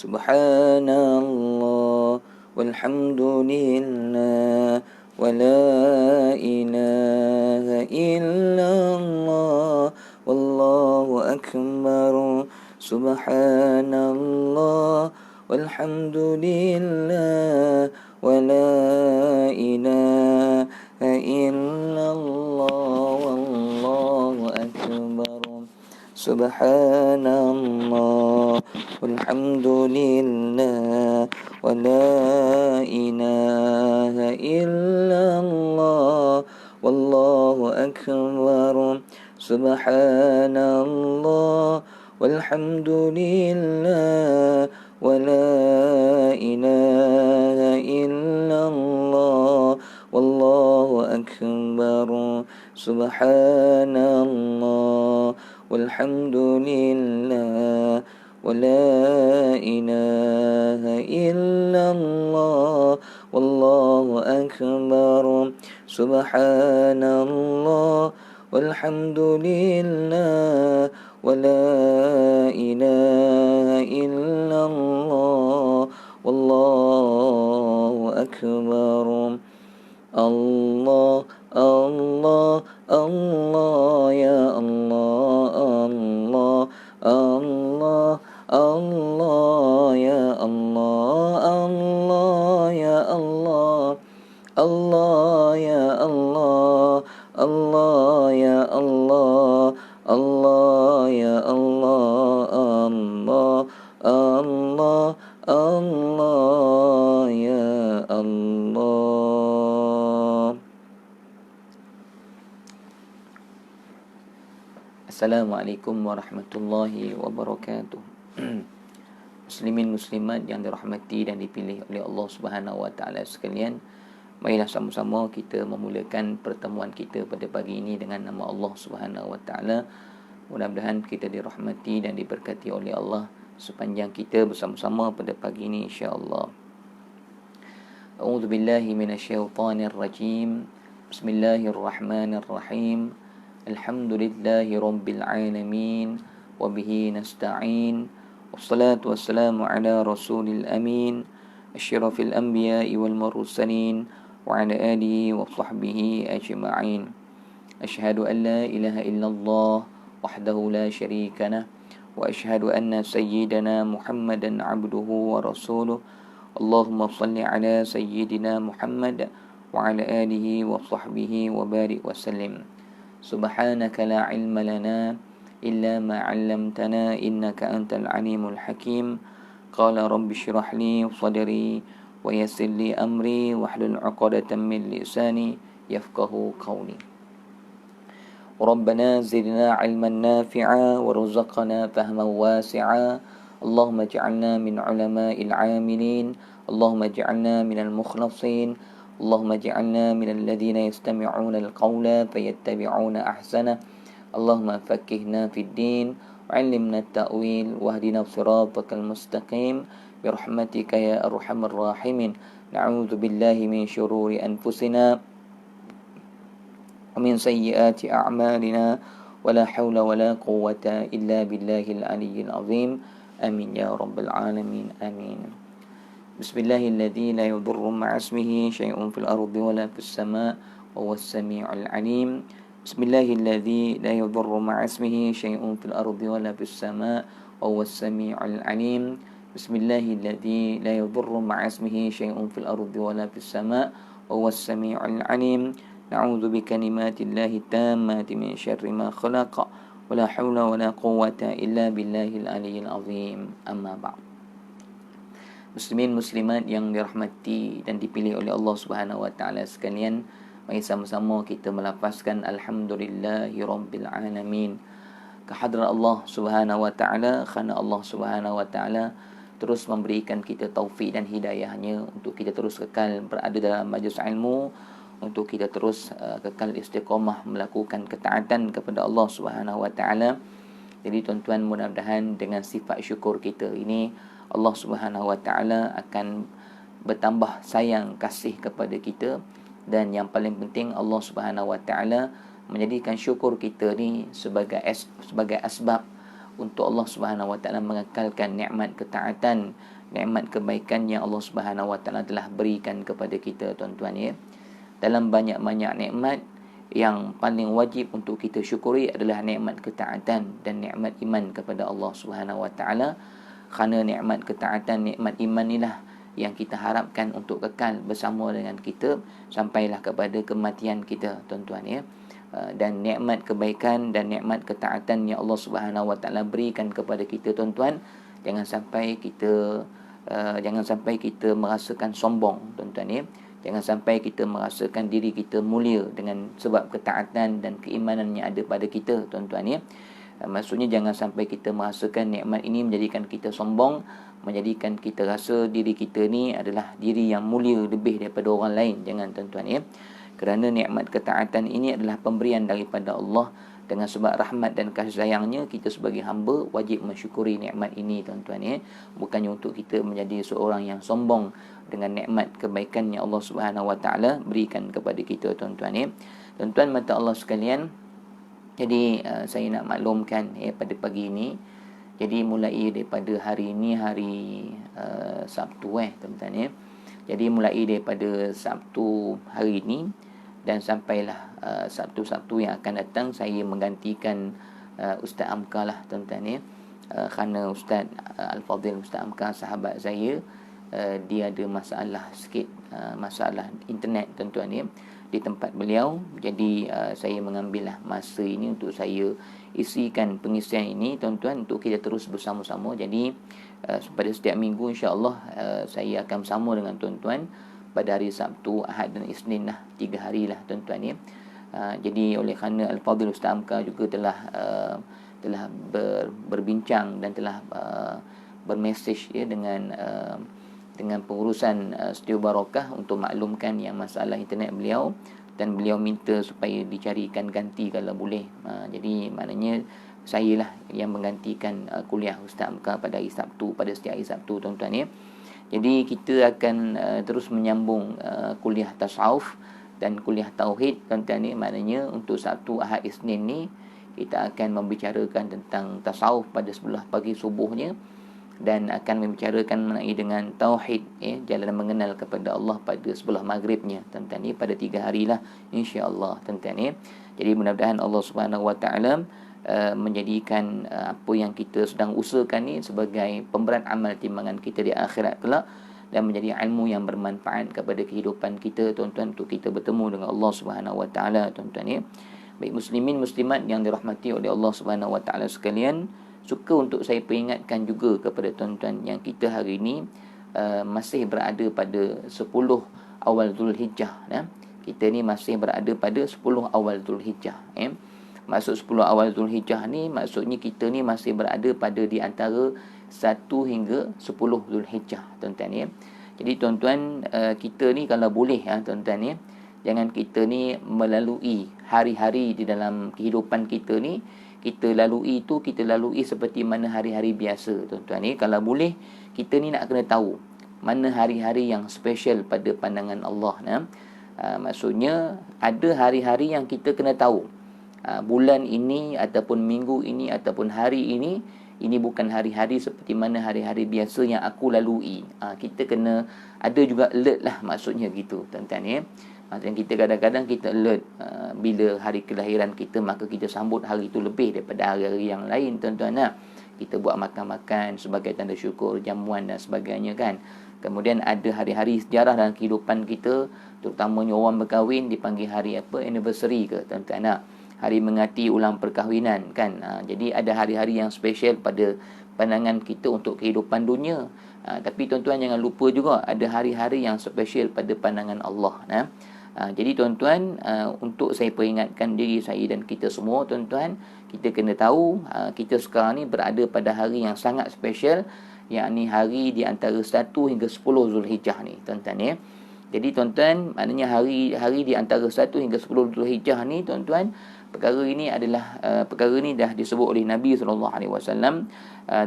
Subhanallah walhamdulillah wa la ilaha illallah wallahu akbar. Subhanallah walhamdulillah wa la ilaha illallah wallahu akbar. Subhanallah walhamdulillah wa la ilaha illallah wallahu akbar. Subhanallah walhamdulillah wa la ilaha illallah wallahu akbar. Subhanallah walhamdulillah wa la ilaha illallah wallahu akbar. Subhanallah walhamdulillah wa la ilaha illallah wallahu akbar. Allah Allah Allah ya Allah Allah Allah Allah ya Allah Allah ya Allah Allah ya Allah Allah ya Allah Allah ya Allah Allah Allah Allah ya Allah. Assalamualaikum warahmatullahi wabarakatuh. Muslimin muslimat yang dirahmati dan dipilih oleh Allah Subhanahu wa taala sekalian, marilah sama-sama kita memulakan pertemuan kita pada pagi ini dengan nama Allah Subhanahu wa taala. Mudah-mudahan kita dirahmati dan diberkati oleh Allah sepanjang kita bersama-sama pada pagi ini insya-Allah. A'udzu billahi minasyaitonir rajim. Bismillahirrahmanirrahim. Alhamdulillahi rabbil alamin wa bihi nasta'in. Wassalatu wassalamu ala rasulil amin asyrafil anbiya'i wal mursalin wa ala alihi wa sahbihi ajma'in. Asyhadu an la ilaha illallah wahdahu la syarika lah wa asyhadu anna sayyidana Muhammadan abduhu wa rasuluh. Allahumma salli ala sayyidina Muhammad wa ala alihi wa sahbihi wa barik wa sallim. Subhanaka la ilma lana illa ma 'allamtana innaka antal alimul hakim. Qala rabbi shrah li sadri wa yassir li amri wahlul 'uqdatam min lisani yafqahu qawli. Rabbana zidna 'ilman nafi'a warzuqna fahman wasi'a. Allahumma ij'alna min 'ulama'il 'amilin. Allahumma ij'alna minal mukhlasin. اللهم اجعلنا من الذين يستمعون القول فيتبعون أحسنه. اللهم فقهنا في الدين وعلمنا التأويل واهدنا صراطك المستقيم برحمتك يا أرحم الراحمين. نعوذ بالله من شرور أنفسنا ومن سيئات أعمالنا ولا حول ولا قوة إلا بالله العلي العظيم. آمين يا رب العالمين آمين. Bismillahilladzi la yadurru ma'a ismihi syai'un fil ardi wala fis sama' wa huwas sami'ul 'alim. Bismillahilladzi la yadurru ma'a ismihi syai'un fil ardi wala fis sama' wa huwas sami'ul 'alim. Bismillahilladzi la yadurru ma'a ismihi syai'un fil ardi wala fis sama' wa huwas sami'ul 'alim. Na'udzu bikalimatillahi tammati min syarri ma khalaqa wa la haula wa la quwwata illa billahil aliyyil azim. Amma ba'd. Muslimin muslimat yang dirahmati dan dipilih oleh Allah Subhanahu wa taala sekalian, mari sama-sama kita melafazkan alhamdulillahi rabbil alamin. Kehadrat Allah Subhanahu wa taala, kerana Allah Subhanahu wa taala terus memberikan kita taufik dan hidayahnya untuk kita terus kekal berada dalam majlis ilmu, untuk kita terus kekal istiqamah melakukan ketaatan kepada Allah Subhanahu wa taala. Jadi tuan-tuan, mudah-mudahan dengan sifat syukur kita ini Allah Subhanahu wa taala akan bertambah sayang kasih kepada kita, dan yang paling penting Allah Subhanahu wa taala menjadikan syukur kita ni sebagai asbab untuk Allah Subhanahu Wa Taala mengekalkan nikmat ketaatan, nikmat kebaikan yang Allah Subhanahu Wa Taala telah berikan kepada kita, tuan-tuan ya. Dalam banyak-banyak nikmat, yang paling wajib untuk kita syukuri adalah nikmat ketaatan dan nikmat iman kepada Allah Subhanahu Wa Taala. Kerana nikmat ketaatan, nikmat iman inilah yang kita harapkan untuk kekal bersama dengan kita sampailah kepada kematian kita, tuan-tuan ya. Dan nikmat kebaikan dan nikmat ketaatan yang Allah Subhanahu Wa Taala berikan kepada kita, tuan-tuan, jangan sampai kita merasakan sombong, tuan-tuan ya. Jangan sampai kita merasakan diri kita mulia dengan sebab ketaatan dan keimanan yang ada pada kita, tuan-tuan ya. Maksudnya jangan sampai kita merasakan nikmat ini menjadikan kita sombong, menjadikan kita rasa diri kita ni adalah diri yang mulia lebih daripada orang lain. Jangan, tuan-tuan ya. Kerana nikmat ketaatan ini adalah pemberian daripada Allah. Dengan sebab rahmat dan kasih sayangnya, kita sebagai hamba wajib mensyukuri nikmat ini, tuan-tuan ya. Bukannya untuk kita menjadi seorang yang sombong dengan nikmat kebaikan yang Allah Subhanahu Wa Taala berikan kepada kita, tuan-tuan ya. Tuan-tuan mata Allah sekalian, jadi saya nak maklumkan pada pagi ini. Jadi mulai daripada hari ini, hari Sabtu tuan-tuan ya. Jadi mulai daripada Sabtu hari ini dan sampailah Sabtu-Sabtu yang akan datang, saya menggantikan Ustaz Amka lah, tuan-tuan ya. Kerana Ustaz Al-Fadhil, Ustaz Amka, sahabat saya, dia ada masalah sikit, masalah internet, tuan-tuan ya, di tempat beliau. Jadi saya mengambillah masa ini untuk saya isikan pengisian ini, tuan-tuan, untuk kita terus bersama-sama. Jadi pada setiap minggu insya-Allah saya akan bersama dengan tuan-tuan pada hari Sabtu, Ahad dan Isnin lah, 3 hari lah, tuan-tuan ya. Jadi oleh kerana Al-Fadhil Ustaz Amka juga telah berbincang dan telah bermesej ya dengan pengurusan Studio Barakah untuk maklumkan yang masalah internet beliau, dan beliau minta supaya dicarikan ganti kalau boleh. Jadi maknanya saya lah yang menggantikan kuliah Ustaz Amka pada hari Sabtu, pada setiap hari Sabtu, tuan-tuan ya. Jadi kita akan terus menyambung kuliah tasawuf dan kuliah tauhid, tuan-tuan ni. Maknanya untuk Sabtu, Ahad, Isnin ni kita akan membicarakan tentang tasawuf pada sebelah pagi subuhnya, dan akan membicarakan mengenai dengan tauhid jalan mengenal kepada Allah pada sebelah maghribnya, tuan-tuan ni, pada 3 harilah insya-Allah, tuan-tuan ni. Jadi mudah-mudahan Allah Subhanahu Wa Taala menjadikan apa yang kita sedang usahakan ni sebagai pemberat amal timbangan kita di akhirat kelak, dan menjadi ilmu yang bermanfaat kepada kehidupan kita, tuan-tuan, untuk kita bertemu dengan Allah Subhanahu Wa Taala, tuan-tuan ya. Baik muslimin muslimat yang dirahmati oleh Allah Subhanahu Wa Taala sekalian, suka untuk saya peringatkan juga kepada tuan-tuan yang kita hari ini masih berada pada 10 awal Zulhijjah ya. Kita ni masih berada pada 10 awal Zulhijjah ya. Maksud 10 awal Zulhijjah ni, maksudnya kita ni masih berada pada di antara 1 hingga 10 Zulhijjah, tuan-tuan ya. Jadi tuan-tuan, kita ni kalau boleh tuan-tuan ya, jangan kita ni melalui hari-hari di dalam kehidupan kita ni, kita lalui seperti mana hari-hari biasa, tuan-tuan ya. Kalau boleh, kita ni nak kena tahu mana hari-hari yang special pada pandangan Allah ya. Maksudnya ada hari-hari yang kita kena tahu. Bulan ini ataupun minggu ini ataupun hari ini bukan hari-hari seperti mana hari-hari biasa yang aku lalui. Kita kena ada juga alert lah, maksudnya gitu, tuan-tuan ya. Maksudnya kita kadang-kadang kita alert bila hari kelahiran kita, maka kita sambut hari itu lebih daripada hari-hari yang lain, tuan-tuan lah. Kita buat makan-makan sebagai tanda syukur, jamuan dan sebagainya kan. Kemudian ada hari-hari sejarah dalam kehidupan kita, terutamanya orang berkahwin dipanggil hari apa, anniversary ke, tuan-tuan lah. Hari mengati ulang perkahwinan kan. Jadi ada hari-hari yang special pada pandangan kita untuk kehidupan dunia. Tapi tuan-tuan jangan lupa juga ada hari-hari yang special pada pandangan Allah. Jadi tuan-tuan, untuk saya peringatkan diri saya dan kita semua, tuan-tuan, kita kena tahu kita sekarang ni berada pada hari yang sangat special, yakni hari di antara 1 hingga 10 Zulhijjah ni, tuan-tuan ya. Jadi tuan-tuan, maknanya hari di antara 1 hingga 10 Zulhijjah ni, tuan-tuan, perkara ini dah disebut oleh Nabi SAW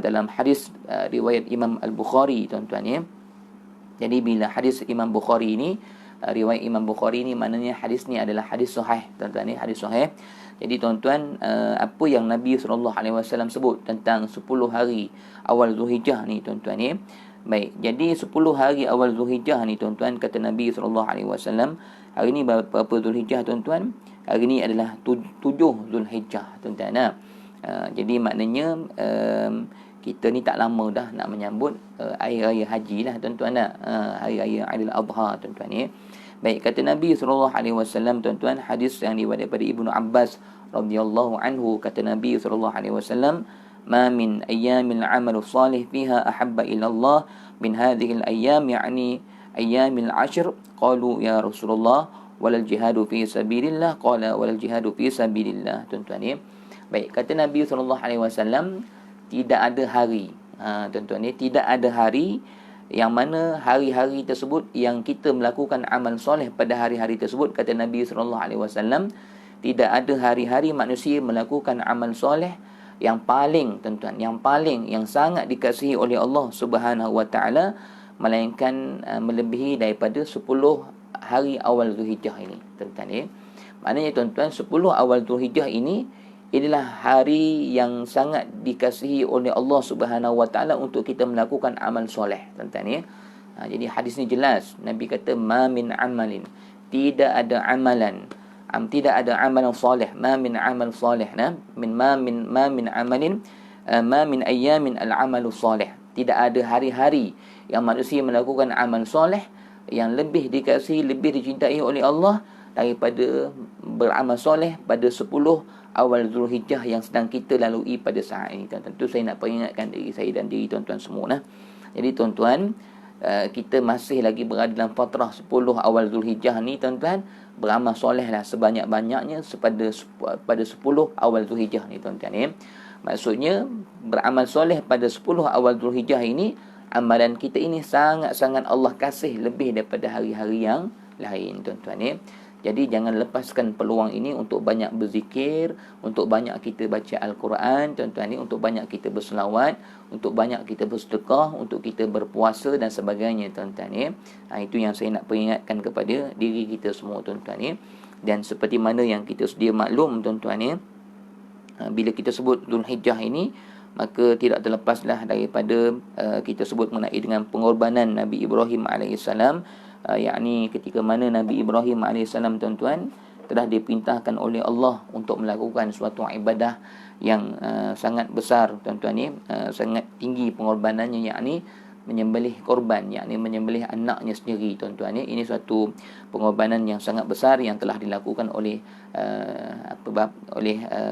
dalam hadis riwayat Imam Al-Bukhari, tuan-tuan ya. Jadi bila hadis Imam Bukhari ini riwayat Imam Bukhari ni, maknanya hadis ni adalah hadis sahih tuan-tuan ni, hadis sahih. Jadi tuan-tuan, apa yang Nabi SAW sebut tentang 10 hari awal Zulhijjah ni tuan-tuan ni. Baik, jadi 10 hari awal Zulhijjah ni tuan-tuan, kata Nabi SAW, hari ni berapa Zulhijjah tuan-tuan? Hari ni adalah 7 Zulhijjah tuan-tuan. Jadi maknanya kita ni tak lama dah nak menyambut hari raya haji lah tuan-tuan dah. Hari raya Aidil Adha tuan-tuan ni. Baik, kata Nabi SAW tuan-tuan, hadis yang diriwayatkan daripada Ibnu Abbas radhiyallahu anhu, kata Nabi SAW, "Ma min ayyamil 'amalu salih fiha ahabba ila Allah min hadhihi al-ayyam, yani ayyamil 'ashr." Qalu ya Rasulullah, walal jihadu fi sabilillah? Qala walal jihadu fi sabilillah tuan-tuan ni. Baik, kata Nabi SAW, tidak ada hari, tuan-tuan ni, tidak ada hari yang mana hari-hari tersebut yang kita melakukan amal soleh pada hari-hari tersebut, kata Nabi SAW, tidak ada hari-hari manusia melakukan amal soleh yang paling, tuan-tuan, yang sangat dikasihi oleh Allah Subhanahu Wa Taala, melainkan melebihi daripada 10 hari awal Zulhijjah ini, tuan-tuan ya. Maknanya tuan-tuan, 10 awal Zulhijjah ini inilah hari yang sangat dikasihi oleh Allah Subhanahu Wa Taala untuk kita melakukan amal soleh, tuan-tuan ya. Jadi hadis ni jelas. Nabi kata, ma min amalin, tidak ada amalan, tidak ada amalan soleh, ma min amal soleh, ma min amalin, ma min ayyamin al-amalu soleh. Tidak ada hari-hari yang manusia melakukan amal soleh yang lebih dikasihi, lebih dicintai oleh Allah daripada beramal soleh pada 10 awal Zulhijjah yang sedang kita lalui pada saat ini. Tentu saya nak peringatkan diri saya dan diri tuan-tuan semua. Jadi tuan-tuan, kita masih lagi berada dalam fatrah 10 awal Zulhijjah ni tuan-tuan. Beramal soleh lah sebanyak-banyaknya pada 10 awal Zulhijjah ni tuan-tuan ya. Maksudnya beramal soleh pada 10 awal Zulhijjah ini, amalan kita ini sangat-sangat Allah kasih lebih daripada hari-hari yang lain tuan-tuan ya. Jadi jangan lepaskan peluang ini untuk banyak berzikir, untuk banyak kita baca Al-Quran tuan-tuan ni, untuk banyak kita berselawat, untuk banyak kita bersedekah, untuk kita berpuasa dan sebagainya tuan-tuan ya. Itu yang saya nak peringatkan kepada diri kita semua tuan-tuan ya. Dan seperti mana yang kita sedia maklum tuan-tuan ya, bila kita sebut Zulhijjah ini, maka tidak terlepaslah daripada kita sebut mengenai dengan pengorbanan Nabi Ibrahim alaihissalam. Yakni ketika mana Nabi Ibrahim AS tuan-tuan telah diperintahkan oleh Allah untuk melakukan suatu ibadah yang sangat besar tuan-tuan ni, sangat tinggi pengorbanannya, yakni menyembelih korban, yakni menyembelih anaknya sendiri tuan-tuan ni. Ini suatu pengorbanan yang sangat besar yang telah dilakukan oleh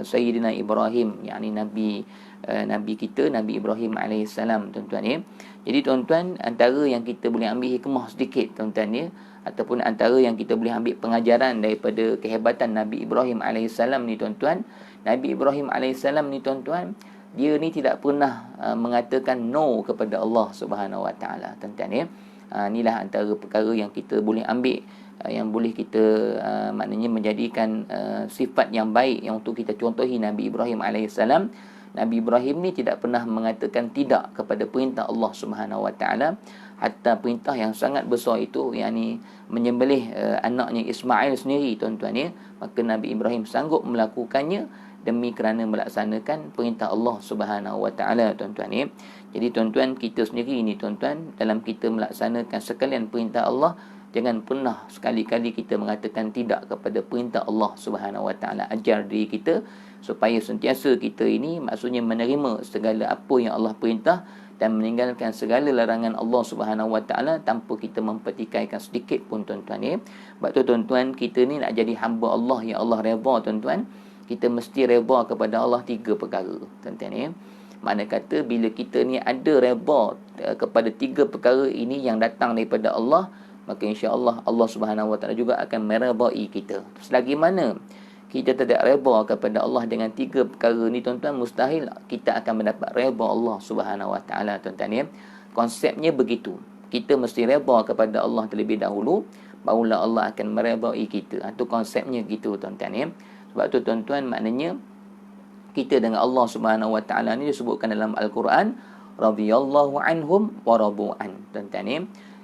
Sayyidina Ibrahim, yakni Nabi kita, Nabi Ibrahim alaihissalam tuan-tuan ni. Jadi tuan-tuan, antara yang kita boleh ambil hikmah sedikit tuan-tuan ya, ataupun antara yang kita boleh ambil pengajaran daripada kehebatan Nabi Ibrahim alaihissalam ni tuan-tuan, Nabi Ibrahim alaihissalam ni tuan-tuan, dia ni tidak pernah mengatakan no kepada Allah Subhanahu Wa Taala tuan-tuan ya. Inilah antara perkara yang kita boleh ambil, yang boleh kita maknanya menjadikan sifat yang baik yang untuk kita contohi Nabi Ibrahim alaihissalam. Nabi Ibrahim ni tidak pernah mengatakan tidak kepada perintah Allah Subhanahu Wa Taala, hatta perintah yang sangat besar itu, yakni menyembelih anaknya Ismail sendiri tuan-tuan ya. Maka Nabi Ibrahim sanggup melakukannya demi kerana melaksanakan perintah Allah Subhanahu Wa Taala tuan-tuan ya. Jadi tuan-tuan, kita sendiri ni tuan-tuan, dalam kita melaksanakan sekalian perintah Allah, jangan pernah sekali-kali kita mengatakan tidak kepada perintah Allah Subhanahu Wa Taala. Ajar diri kita supaya sentiasa kita ini maksudnya menerima segala apa yang Allah perintah dan meninggalkan segala larangan Allah Subhanahu Wa Taala tanpa kita mempertikaikan sedikit pun tuan-tuan ya. Sebab tu tuan-tuan, kita ni nak jadi hamba Allah yang Allah redha tuan-tuan, kita mesti redha kepada Allah 3 perkara tuan-tuan ya. Makna kata bila kita ni ada redha kepada 3 perkara ini yang datang daripada Allah, maka insya-Allah Allah Subhanahu Wa Taala juga akan meredai kita. Selagi mana kita tidak redha kepada Allah dengan 3 perkara ni tuan-tuan, mustahil kita akan mendapat redha Allah Subhanahu Wa Taala tuan-tuan ya. Konsepnya begitu. Kita mesti redha kepada Allah terlebih dahulu, barulah Allah akan meredai kita. Itu konsepnya gitu tuan-tuan ya. Sebab tu tuan-tuan, maknanya kita dengan Allah Subhanahu Wa Taala ni disebutkan dalam Al-Quran, radhiyallahu anhum wa radu an tuan-tuan ya.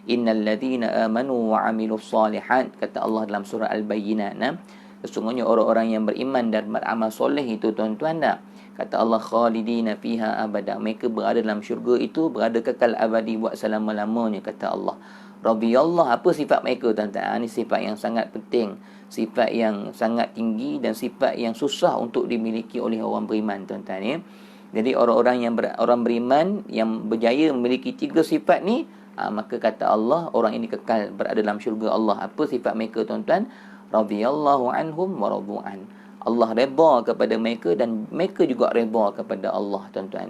innal ladzina amanu wa 'amilus solihat, kata Allah dalam surah Al-Bayyinah. Sesungguhnya orang-orang yang beriman dan beramal soleh itu tuan-tuan kata Allah, khalidina fiha abada, mereka berada dalam syurga itu berada kekal abadi buat selama-lamanya, kata Allah. Radhiyallahu, apa sifat mereka tuan-tuan? Ini sifat yang sangat penting, sifat yang sangat tinggi dan sifat yang susah untuk dimiliki oleh orang beriman tuan-tuan Jadi orang-orang yang orang beriman yang berjaya memiliki 3 sifat ni, maka kata Allah, orang ini kekal berada dalam syurga Allah. Apa sifat mereka tuan-tuan? Radhiyallahu anhum wa radu'an. Allah redha kepada mereka dan mereka juga redha kepada Allah tuan-tuan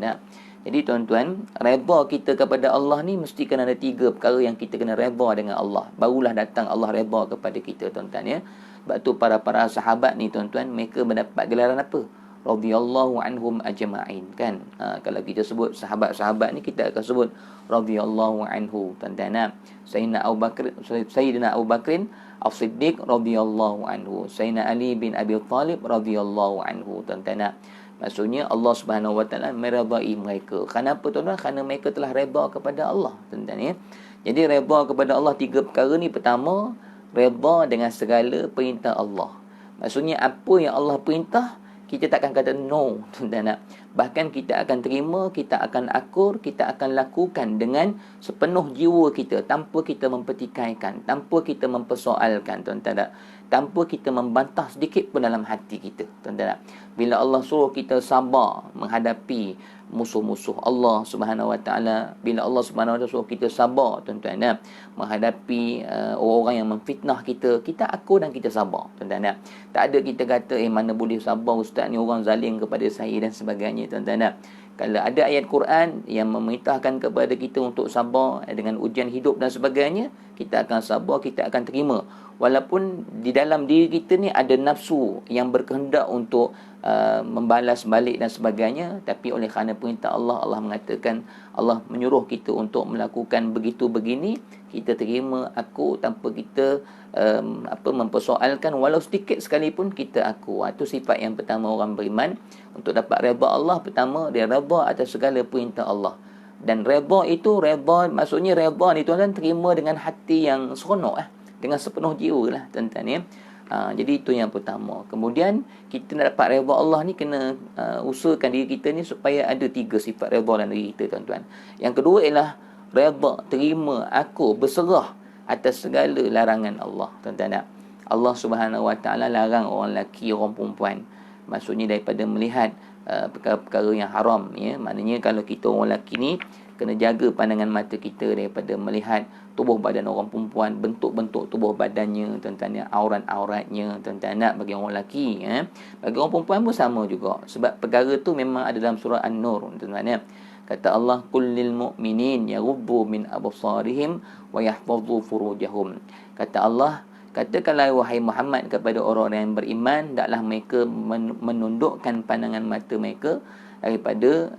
Jadi tuan-tuan, redha kita kepada Allah ni mesti kena ada 3 perkara yang kita kena redha dengan Allah. Barulah datang Allah redha kepada kita tuan-tuan Sebab tu para sahabat ni tuan-tuan, mereka mendapat gelaran apa? Radhiyallahu anhum ajma'in, kan? Kalau kita sebut sahabat-sahabat ni, kita akan sebut radhiyallahu anhu tuan-tuan Sayyidina Abu Bakrin As-Siddiq radhiyallahu anhu, Sayyidina Ali bin Abi Talib radhiyallahu anhu tuan-tuan Maksudnya Allah Subhanahu wa taala meredai mereka. Kenapa tuan-tuan? Kerana mereka telah redha kepada Allah tuan-tuan Jadi redha kepada Allah 3 perkara ni. Pertama, redha dengan segala perintah Allah. Maksudnya apa yang Allah perintah, kita takkan kata no tuan-tuan Bahkan kita akan terima, kita akan akur, kita akan lakukan dengan sepenuh jiwa kita, tanpa kita mempertikaikan, tanpa kita mempersoalkan tuan-tuan tanpa kita membantah sedikit pun dalam hati kita tuan-tuan Bila Allah suruh kita sabar menghadapi musuh-musuh Allah Subhanahu wa taala, bila Allah Subhanahu wa taala suruh kita sabar tuan-tuan menghadapi orang-orang yang memfitnah kita, kita akur dan kita sabar tuan-tuan Tak ada kita kata mana boleh sabar ustaz ni, orang zalim kepada saya dan sebagainya tuan-tuan Kalau ada ayat Quran yang memerintahkan kepada kita untuk sabar dengan ujian hidup dan sebagainya, kita akan sabar, kita akan terima. Walaupun di dalam diri kita ni ada nafsu yang berkehendak untuk membalas balik dan sebagainya, tapi oleh kerana perintah Allah, Allah mengatakan, Allah menyuruh kita untuk melakukan begitu begini, kita terima aku tanpa kita mempersoalkan, walau sedikit sekalipun kita aku. Itu sifat yang pertama orang beriman. Untuk dapat redha Allah, pertama dia redha atas segala perintah Allah. Dan redha itu, redha maksudnya redha ni tuan-tuan terima dengan hati yang seronok dengan sepenuh jiwa lah tuan-tuan Jadi itu yang pertama. Kemudian kita nak dapat redha Allah ni, kena usahakan diri kita ni supaya ada 3 sifat redha dalam diri kita tuan-tuan. Yang kedua ialah redha, terima, aku berserah atas segala larangan Allah tuan-tuan Allah Subhanahu wa taala larang orang lelaki, orang perempuan, maksudnya daripada melihat perkara-perkara yang haram Maknanya kalau kita orang lelaki ni kena jaga pandangan mata kita daripada melihat tubuh badan orang perempuan, bentuk-bentuk tubuh badannya tuan-tuan aurat-auratnya tuan-tuan bagi orang lelaki Bagi orang perempuan pun sama juga, sebab perkara tu memang ada dalam surah An-Nur tuan-tuan Kata Allah, kullil mu'minin yaghuddu min absarihim wa yahfazu furujahum. Kata Allah, katakanlah wahai Muhammad kepada orang-orang yang beriman, hendaklah mereka menundukkan pandangan mata mereka daripada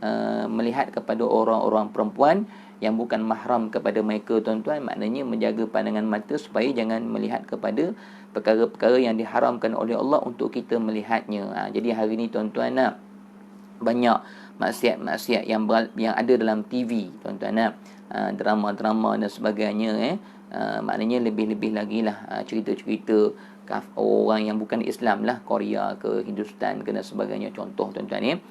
melihat kepada orang-orang perempuan yang bukan mahram kepada mereka tuan-tuan. Maknanya menjaga pandangan mata supaya jangan melihat kepada perkara-perkara yang diharamkan oleh Allah untuk kita melihatnya. Jadi hari ni tuan-tuan banyak maksiat-maksiat yang ada dalam TV tuan-tuan drama-drama dan sebagainya maknanya lebih-lebih lagi lah cerita-cerita orang yang bukan Islam lah, Korea ke Hindustan ke dan sebagainya, contoh tuan-tuan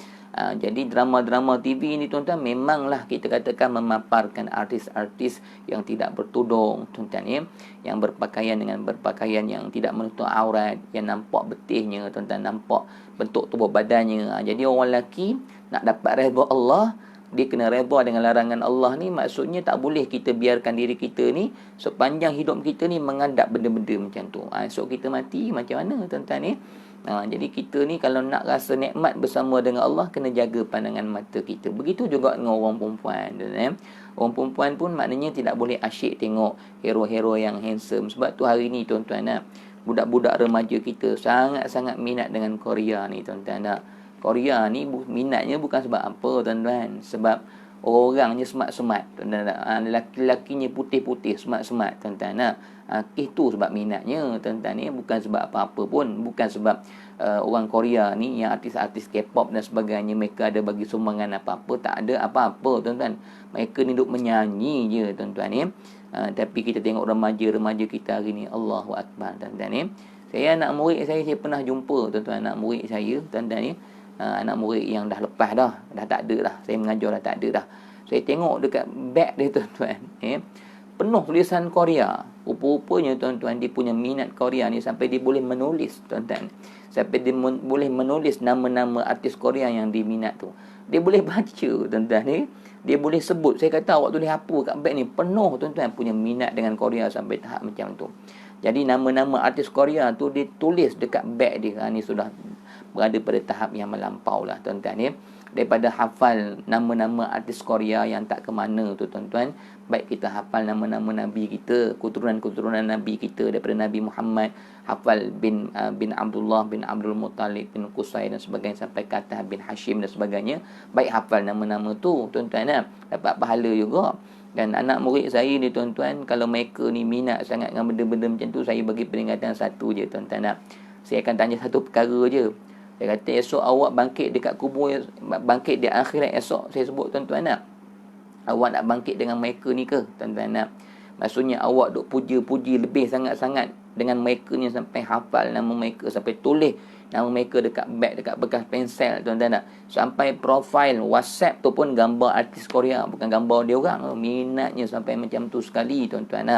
jadi drama-drama TV ni tuan-tuan memanglah kita katakan memaparkan artis-artis yang tidak bertudung tuan-tuan yang berpakaian dengan berpakaian yang tidak menutup aurat, yang nampak betihnya tuan-tuan, nampak bentuk tubuh badannya. Jadi orang lelaki nak dapat redha Allah, dia kena redha dengan larangan Allah ni. Maksudnya tak boleh kita biarkan diri kita ni sepanjang hidup kita ni mengadap benda-benda macam tu. Esok kita mati macam mana tuan-tuan jadi kita ni kalau nak rasa nikmat bersama dengan Allah, kena jaga pandangan mata kita. Begitu juga dengan orang perempuan Orang perempuan pun maknanya tidak boleh asyik tengok hero-hero yang handsome. Sebab tu hari ni tuan-tuan budak-budak remaja kita sangat-sangat minat dengan Korea ni tuan-tuan Korea ni minatnya bukan sebab apa tuan-tuan, sebab orang-orangnya smart-smart tuan-tuan lelaki-lelakinya putih-putih smart-smart tuan-tuan itu sebab minatnya tuan-tuan bukan sebab apa-apa pun. Bukan sebab orang Korea ni yang artis-artis K-pop dan sebagainya mereka ada bagi sumbangan apa-apa, tak ada apa-apa tuan-tuan. Mereka ni duk menyanyi je tuan-tuan Tapi kita tengok remaja-remaja kita hari ni, Allahu Akbar tuan-tuan ni. Saya anak murid saya pernah jumpa tuan-tuan, anak murid saya tuan-tuan ni, anak murid yang dah lepas dah tak ada dah, saya mengajar dah tak ada dah. Saya tengok dekat beg dia tuan-tuan, penuh tulisan Korea. Rupa-rupanya tuan-tuan dia punya minat Korea ni sampai dia boleh menulis tuan-tuan. Sampai dia boleh menulis nama-nama artis Korea yang dia minat tu. Dia boleh baca tuan-tuan ni. Dia boleh sebut. Saya kata awak tulis apa kat beg ni? Penuh tuan-tuan punya minat dengan Korea sampai tahap macam tu. Jadi nama-nama artis Korea tu dia tulis dekat beg dia. Ni sudah berada pada tahap yang melampau lah tuan-tuan ni. Daripada hafal nama-nama artis Korea yang tak ke mana tu tuan-tuan, baik kita hafal nama-nama Nabi kita, keturunan-keturunan Nabi kita daripada Nabi Muhammad, hafal bin Abdullah bin Abdul Muttalib bin Qusay dan sebagainya sampai kata bin Hashim dan sebagainya, baik hafal nama-nama tu tuan-tuan, dapat pahala juga. Dan anak murid saya ni tuan-tuan, kalau mereka ni minat sangat dengan benda-benda macam tu, saya bagi peringatan satu je tuan-tuan. Saya akan tanya satu perkara je. Dia kata esok awak bangkit dekat kubur, bangkit di akhirat esok, saya sebut tuan-tuan awak nak bangkit dengan mereka ni ke tuan-tuan Maksudnya awak duk puja-puji lebih sangat-sangat dengan mereka ni sampai hafal nama mereka, sampai tulis nama mereka dekat beg, dekat bekas pensel tuan-tuan Sampai profil WhatsApp tu pun gambar artis Korea, bukan gambar dia orang. Minatnya sampai macam tu sekali tuan-tuan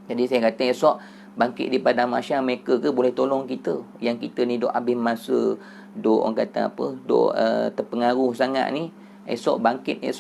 Jadi saya kata esok bangkit di padang mahsyar mereka ke boleh tolong kita yang kita ni duk habis masa, duk orang kata apa, duk terpengaruh sangat ni. Esok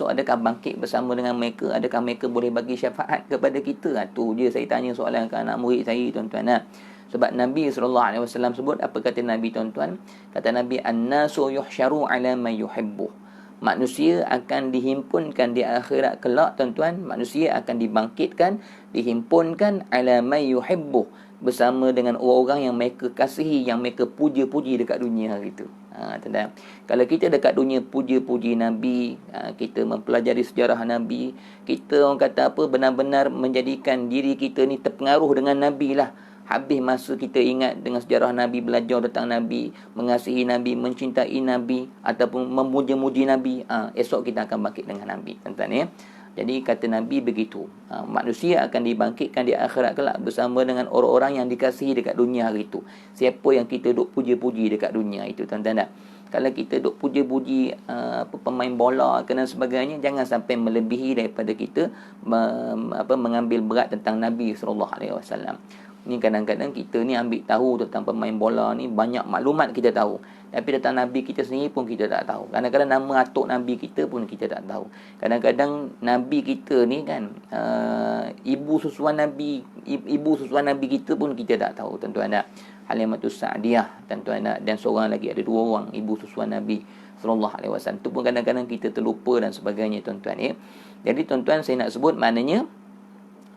adakah bangkit bersama dengan mereka? Adakah mereka boleh bagi syafaat kepada kita? Tu je saya tanya soalan ke anak murid saya tuan-tuan Sebab Nabi SAW sebut, apa kata Nabi tuan-tuan? Kata Nabi, an-nasu yuhsyaru ala man yuhibbu. Manusia akan dihimpunkan di akhirat kelak tuan-tuan. Manusia akan dibangkitkan, dihimpunkan ala may yuhibbu, bersama dengan orang-orang yang mereka kasihi, yang mereka puja-puji dekat dunia hari itu. Tuan-tuan, kalau kita dekat dunia puja-puji Nabi, kita mempelajari sejarah Nabi, kita orang kata apa, benar-benar menjadikan diri kita ni terpengaruh dengan Nabi lah. Habis masa kita ingat dengan sejarah Nabi, belajar tentang Nabi, mengasihi Nabi, mencintai Nabi ataupun memuja-muji Nabi, esok kita akan bangkit dengan Nabi tuan-tuan Jadi kata Nabi begitu, manusia akan dibangkitkan di akhirat kelak bersama dengan orang-orang yang dikasihi dekat dunia hari itu. Siapa yang kita duk puja-puji dekat dunia itu tuan-tuan Kalau kita duk puja-puji pemain bola dan sebagainya, jangan sampai melebihi daripada kita mengambil berat tentang Nabi SAW. Ni kadang-kadang kita ni ambil tahu tentang pemain bola ni, banyak maklumat kita tahu, tapi tentang Nabi kita sendiri pun kita tak tahu. Kadang-kadang nama atuk Nabi kita pun kita tak tahu. Kadang-kadang Nabi kita ni kan, ibu susuan Nabi kita pun kita tak tahu tuan-tuan Halimatus Sa'diyah tuan-tuan dan seorang lagi, ada dua orang ibu susuan Nabi SAW. Tu pun kadang-kadang kita terlupa dan sebagainya tuan-tuan Jadi tuan-tuan, saya nak sebut maknanya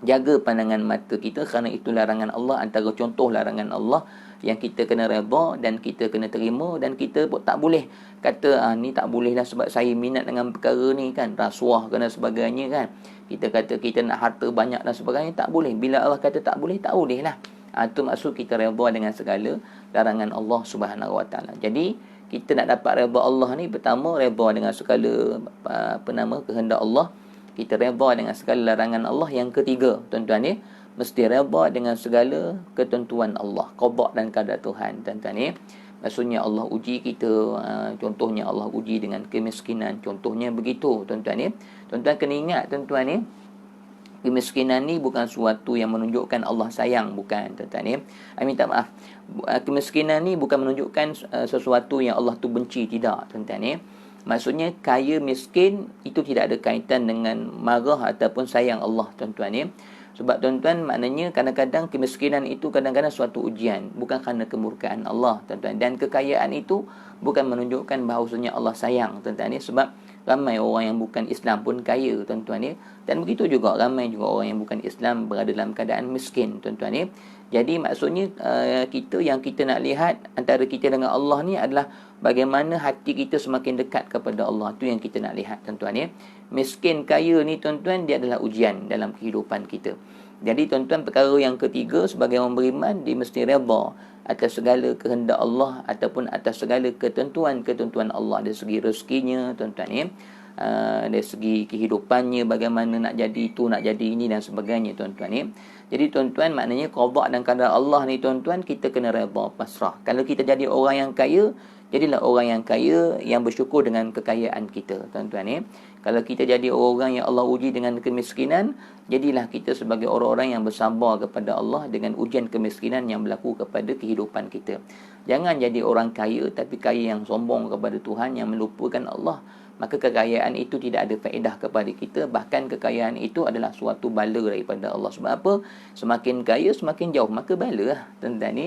jaga pandangan mata kita, kerana itu larangan Allah. Antara contoh larangan Allah yang kita kena redha dan kita kena terima, dan kita tak boleh kata ni tak boleh lah sebab saya minat dengan perkara ni kan, rasuah dan sebagainya kan. Kita kata kita nak harta banyak dan sebagainya, tak boleh. Bila Allah kata tak boleh, tak boleh lah. Itu maksud kita redha dengan segala larangan Allah Subhanahu Wa Taala. Jadi kita nak dapat redha Allah ni, pertama redha dengan segala kehendak Allah. Kita redha dengan segala larangan Allah. Yang ketiga tuan-tuan mesti redha dengan segala ketentuan Allah, qada dan qadar Tuhan tuan-tuan Maksudnya Allah uji kita, contohnya Allah uji dengan kemiskinan, contohnya begitu tuan-tuan Tuan-tuan kena ingat tuan-tuan kemiskinan ni bukan suatu yang menunjukkan Allah sayang, bukan tuan-tuan minta maaf, kemiskinan ni bukan menunjukkan sesuatu yang Allah tu benci, tidak tuan-tuan Maksudnya kaya miskin itu tidak ada kaitan dengan marah ataupun sayang Allah tuan-tuan Sebab tuan-tuan, maknanya kadang-kadang kemiskinan itu kadang-kadang suatu ujian, bukan kerana kemurkaan Allah tuan-tuan. Dan kekayaan itu bukan menunjukkan bahawasanya Allah sayang tuan-tuan Sebab ramai orang yang bukan Islam pun kaya tuan-tuan Dan begitu juga ramai juga orang yang bukan Islam berada dalam keadaan miskin tuan-tuan Jadi maksudnya kita yang kita nak lihat antara kita dengan Allah ni adalah bagaimana hati kita semakin dekat kepada Allah. Itu yang kita nak lihat tuan-tuan Miskin kaya ni tuan-tuan, dia adalah ujian dalam kehidupan kita. Jadi tuan-tuan, perkara yang ketiga sebagai orang beriman, dia mesti redha atas segala kehendak Allah ataupun atas segala ketentuan-ketentuan Allah dari segi rezekinya tuan-tuan dari segi kehidupannya, bagaimana nak jadi itu, nak jadi ini dan sebagainya tuan-tuan ni. Jadi tuan-tuan, maknanya qada dan qadar Allah ni tuan-tuan, kita kena redha, pasrah. Kalau kita jadi orang yang kaya, jadilah orang yang kaya yang bersyukur dengan kekayaan kita tuan-tuan ni. Kalau kita jadi orang yang Allah uji dengan kemiskinan, jadilah kita sebagai orang-orang yang bersabar kepada Allah dengan ujian kemiskinan yang berlaku kepada kehidupan kita. Jangan jadi orang kaya tapi kaya yang sombong kepada Tuhan, yang melupakan Allah. Maka kekayaan itu tidak ada faedah kepada kita. Bahkan kekayaan itu adalah suatu bala daripada Allah. Sebab apa? Semakin kaya, semakin jauh. Maka bala lah tuan-tuan ni.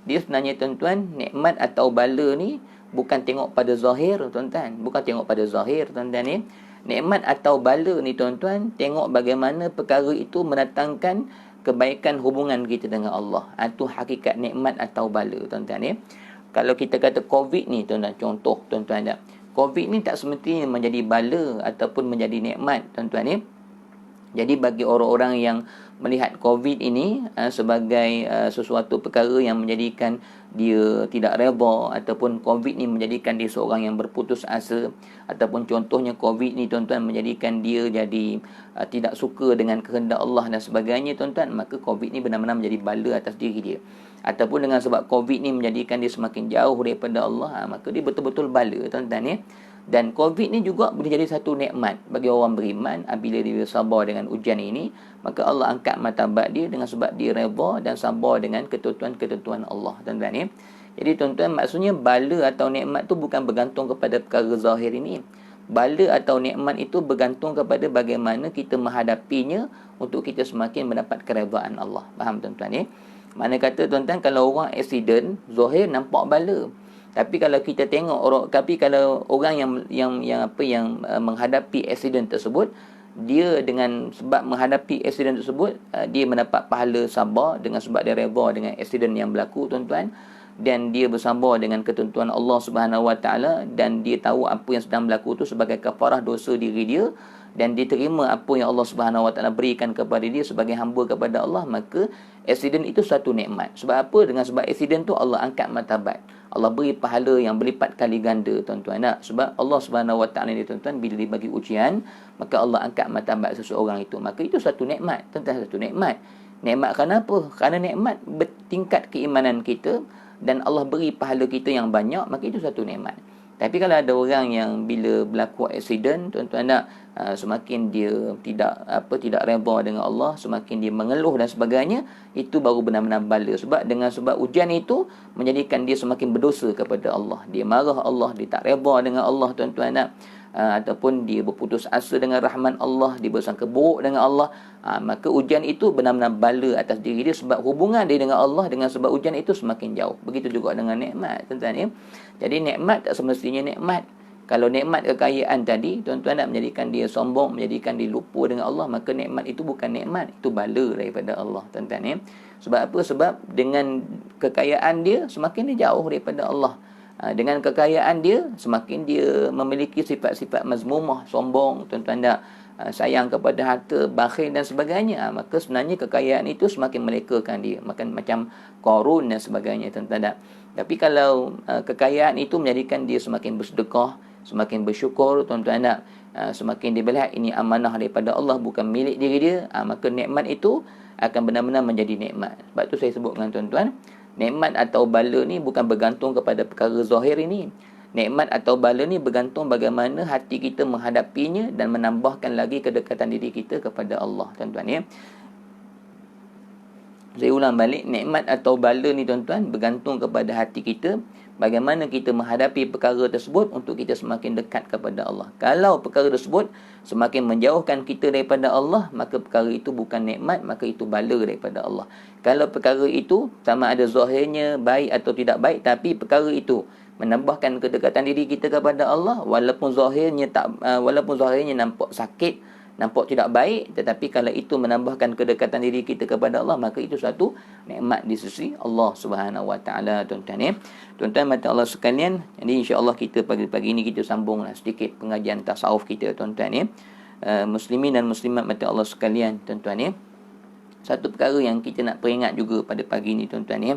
Dia sebenarnya tuan-tuan, nikmat atau bala ni bukan tengok pada zahir tuan-tuan. Bukan tengok pada zahir tuan-tuan ni. Nikmat atau bala ni tuan-tuan, tengok bagaimana perkara itu mendatangkan kebaikan hubungan kita dengan Allah. Itu hakikat nikmat atau bala tuan-tuan ni. Kalau kita kata COVID ni tuan-tuan, contoh tuan-tuan tak? COVID ni tak semestinya menjadi bala ataupun menjadi nikmat tuan-tuan ni. Jadi bagi orang-orang yang melihat COVID ini sebagai sesuatu perkara yang menjadikan dia tidak redha, ataupun COVID ni menjadikan dia seorang yang berputus asa, ataupun contohnya COVID ni tuan-tuan menjadikan dia jadi tidak suka dengan kehendak Allah dan sebagainya tuan-tuan, maka COVID ni benar-benar menjadi bala atas diri dia. Ataupun dengan sebab COVID ni menjadikan dia semakin jauh daripada Allah, maka dia betul-betul bala tuan-tuan ya. Dan COVID ni juga boleh jadi satu nikmat bagi orang beriman. Bila dia sabar dengan ujian ini, maka Allah angkat martabat dia dengan sebab dia redha dan sabar dengan ketentuan-ketentuan Allah tuan-tuan ya. Jadi tuan-tuan, maksudnya bala atau nikmat tu bukan bergantung kepada perkara zahir ini. Bala atau nikmat itu bergantung kepada bagaimana kita menghadapinya untuk kita semakin mendapat keredaan Allah. Faham tuan-tuan ya? Mana kata tuan-tuan, kalau orang accident, zahir nampak bala. Tapi kalau kita tengok kalau orang yang menghadapi accident tersebut, dia dengan sebab menghadapi accident tersebut, dia mendapat pahala sabar dengan sebab dia redha dengan accident yang berlaku tuan-tuan, dan dia bersabar dengan ketentuan Allah Subhanahu Wa Taala, dan dia tahu apa yang sedang berlaku itu sebagai kafarah dosa diri dia, dan dia terima apa yang Allah Subhanahu Wa Taala berikan kepada dia sebagai hamba kepada Allah, maka accident itu satu nikmat. Sebab apa? Dengan sebab accident tu Allah angkat martabat. Allah beri pahala yang berlipat kali ganda tuan-tuan. Sebab Allah Subhanahu Wa Taala ni tuan-tuan, bila dia bagi ujian, maka Allah angkat martabat seseorang itu. Maka itu satu nikmat, tuan-tuan, satu nikmat. Nikmat kerana apa? Kerana nikmat bertingkat keimanan kita dan Allah beri pahala kita yang banyak, maka itu satu nikmat. Tapi kalau ada orang yang bila berlaku accident tuan-tuan semakin dia tidak redha dengan Allah, semakin dia mengeluh dan sebagainya, itu baru benar-benar bala. Sebab dengan sebab ujian itu menjadikan dia semakin berdosa kepada Allah. Dia marah Allah, dia tak redha dengan Allah tuan-tuan ataupun dia berputus asa dengan rahmat Allah, dia bersangka buruk dengan Allah, maka ujian itu benar-benar bala atas diri dia, sebab hubungan dia dengan Allah dengan sebab ujian itu semakin jauh. Begitu juga dengan nikmat tuan-tuan ya. Jadi nikmat tak semestinya nikmat. Kalau nikmat kekayaan tadi tuan-tuan nak menjadikan dia sombong, menjadikan dia lupa dengan Allah, maka nikmat itu bukan nikmat, itu bala daripada Allah tuan-tuan ya. Sebab apa? Sebab dengan kekayaan dia semakin dia jauh daripada Allah. Dengan kekayaan dia semakin dia memiliki sifat-sifat mazmumah, sombong tuan-tuan tak, sayang kepada harta, bakhil dan sebagainya, maka sebenarnya kekayaan itu semakin melekakan dia, macam Qarun dan sebagainya tuan-tuan tak. Tapi kalau kekayaan itu menjadikan dia semakin bersedekah, semakin bersyukur tuan-tuan tak, semakin dia melihat ini amanah daripada Allah, bukan milik diri dia, maka nikmat itu akan benar-benar menjadi nikmat. Sebab tu saya sebut dengan tuan-tuan, nikmat atau bala ni bukan bergantung kepada perkara zahir ini. Nikmat atau bala ni bergantung bagaimana hati kita menghadapinya dan menambahkan lagi kedekatan diri kita kepada Allah tuan-tuan ya. Saya ulang balik, nikmat atau bala ni tuan-tuan bergantung kepada hati kita, bagaimana kita menghadapi perkara tersebut untuk kita semakin dekat kepada Allah. Kalau perkara tersebut semakin menjauhkan kita daripada Allah, maka perkara itu bukan nikmat, maka itu bala daripada Allah. Kalau perkara itu sama ada zahirnya baik atau tidak baik, tapi perkara itu menambahkan kedekatan diri kita kepada Allah, walaupun zahirnya nampak sakit, nampak tidak baik, tetapi kalau itu menambahkan kedekatan diri kita kepada Allah, maka itu satu nikmat di sisi Allah Subhanahu Wa Taala tuan-tuan ya. Tuan-tuan mata Allah sekalian, jadi insya-Allah kita pagi-pagi ini kita sambunglah sedikit pengajian tasawuf kita tuan-tuan ya. Muslimin dan muslimat mata Allah sekalian tuan-tuan ya. Satu perkara yang kita nak peringat juga pada pagi ini tuan-tuan ya.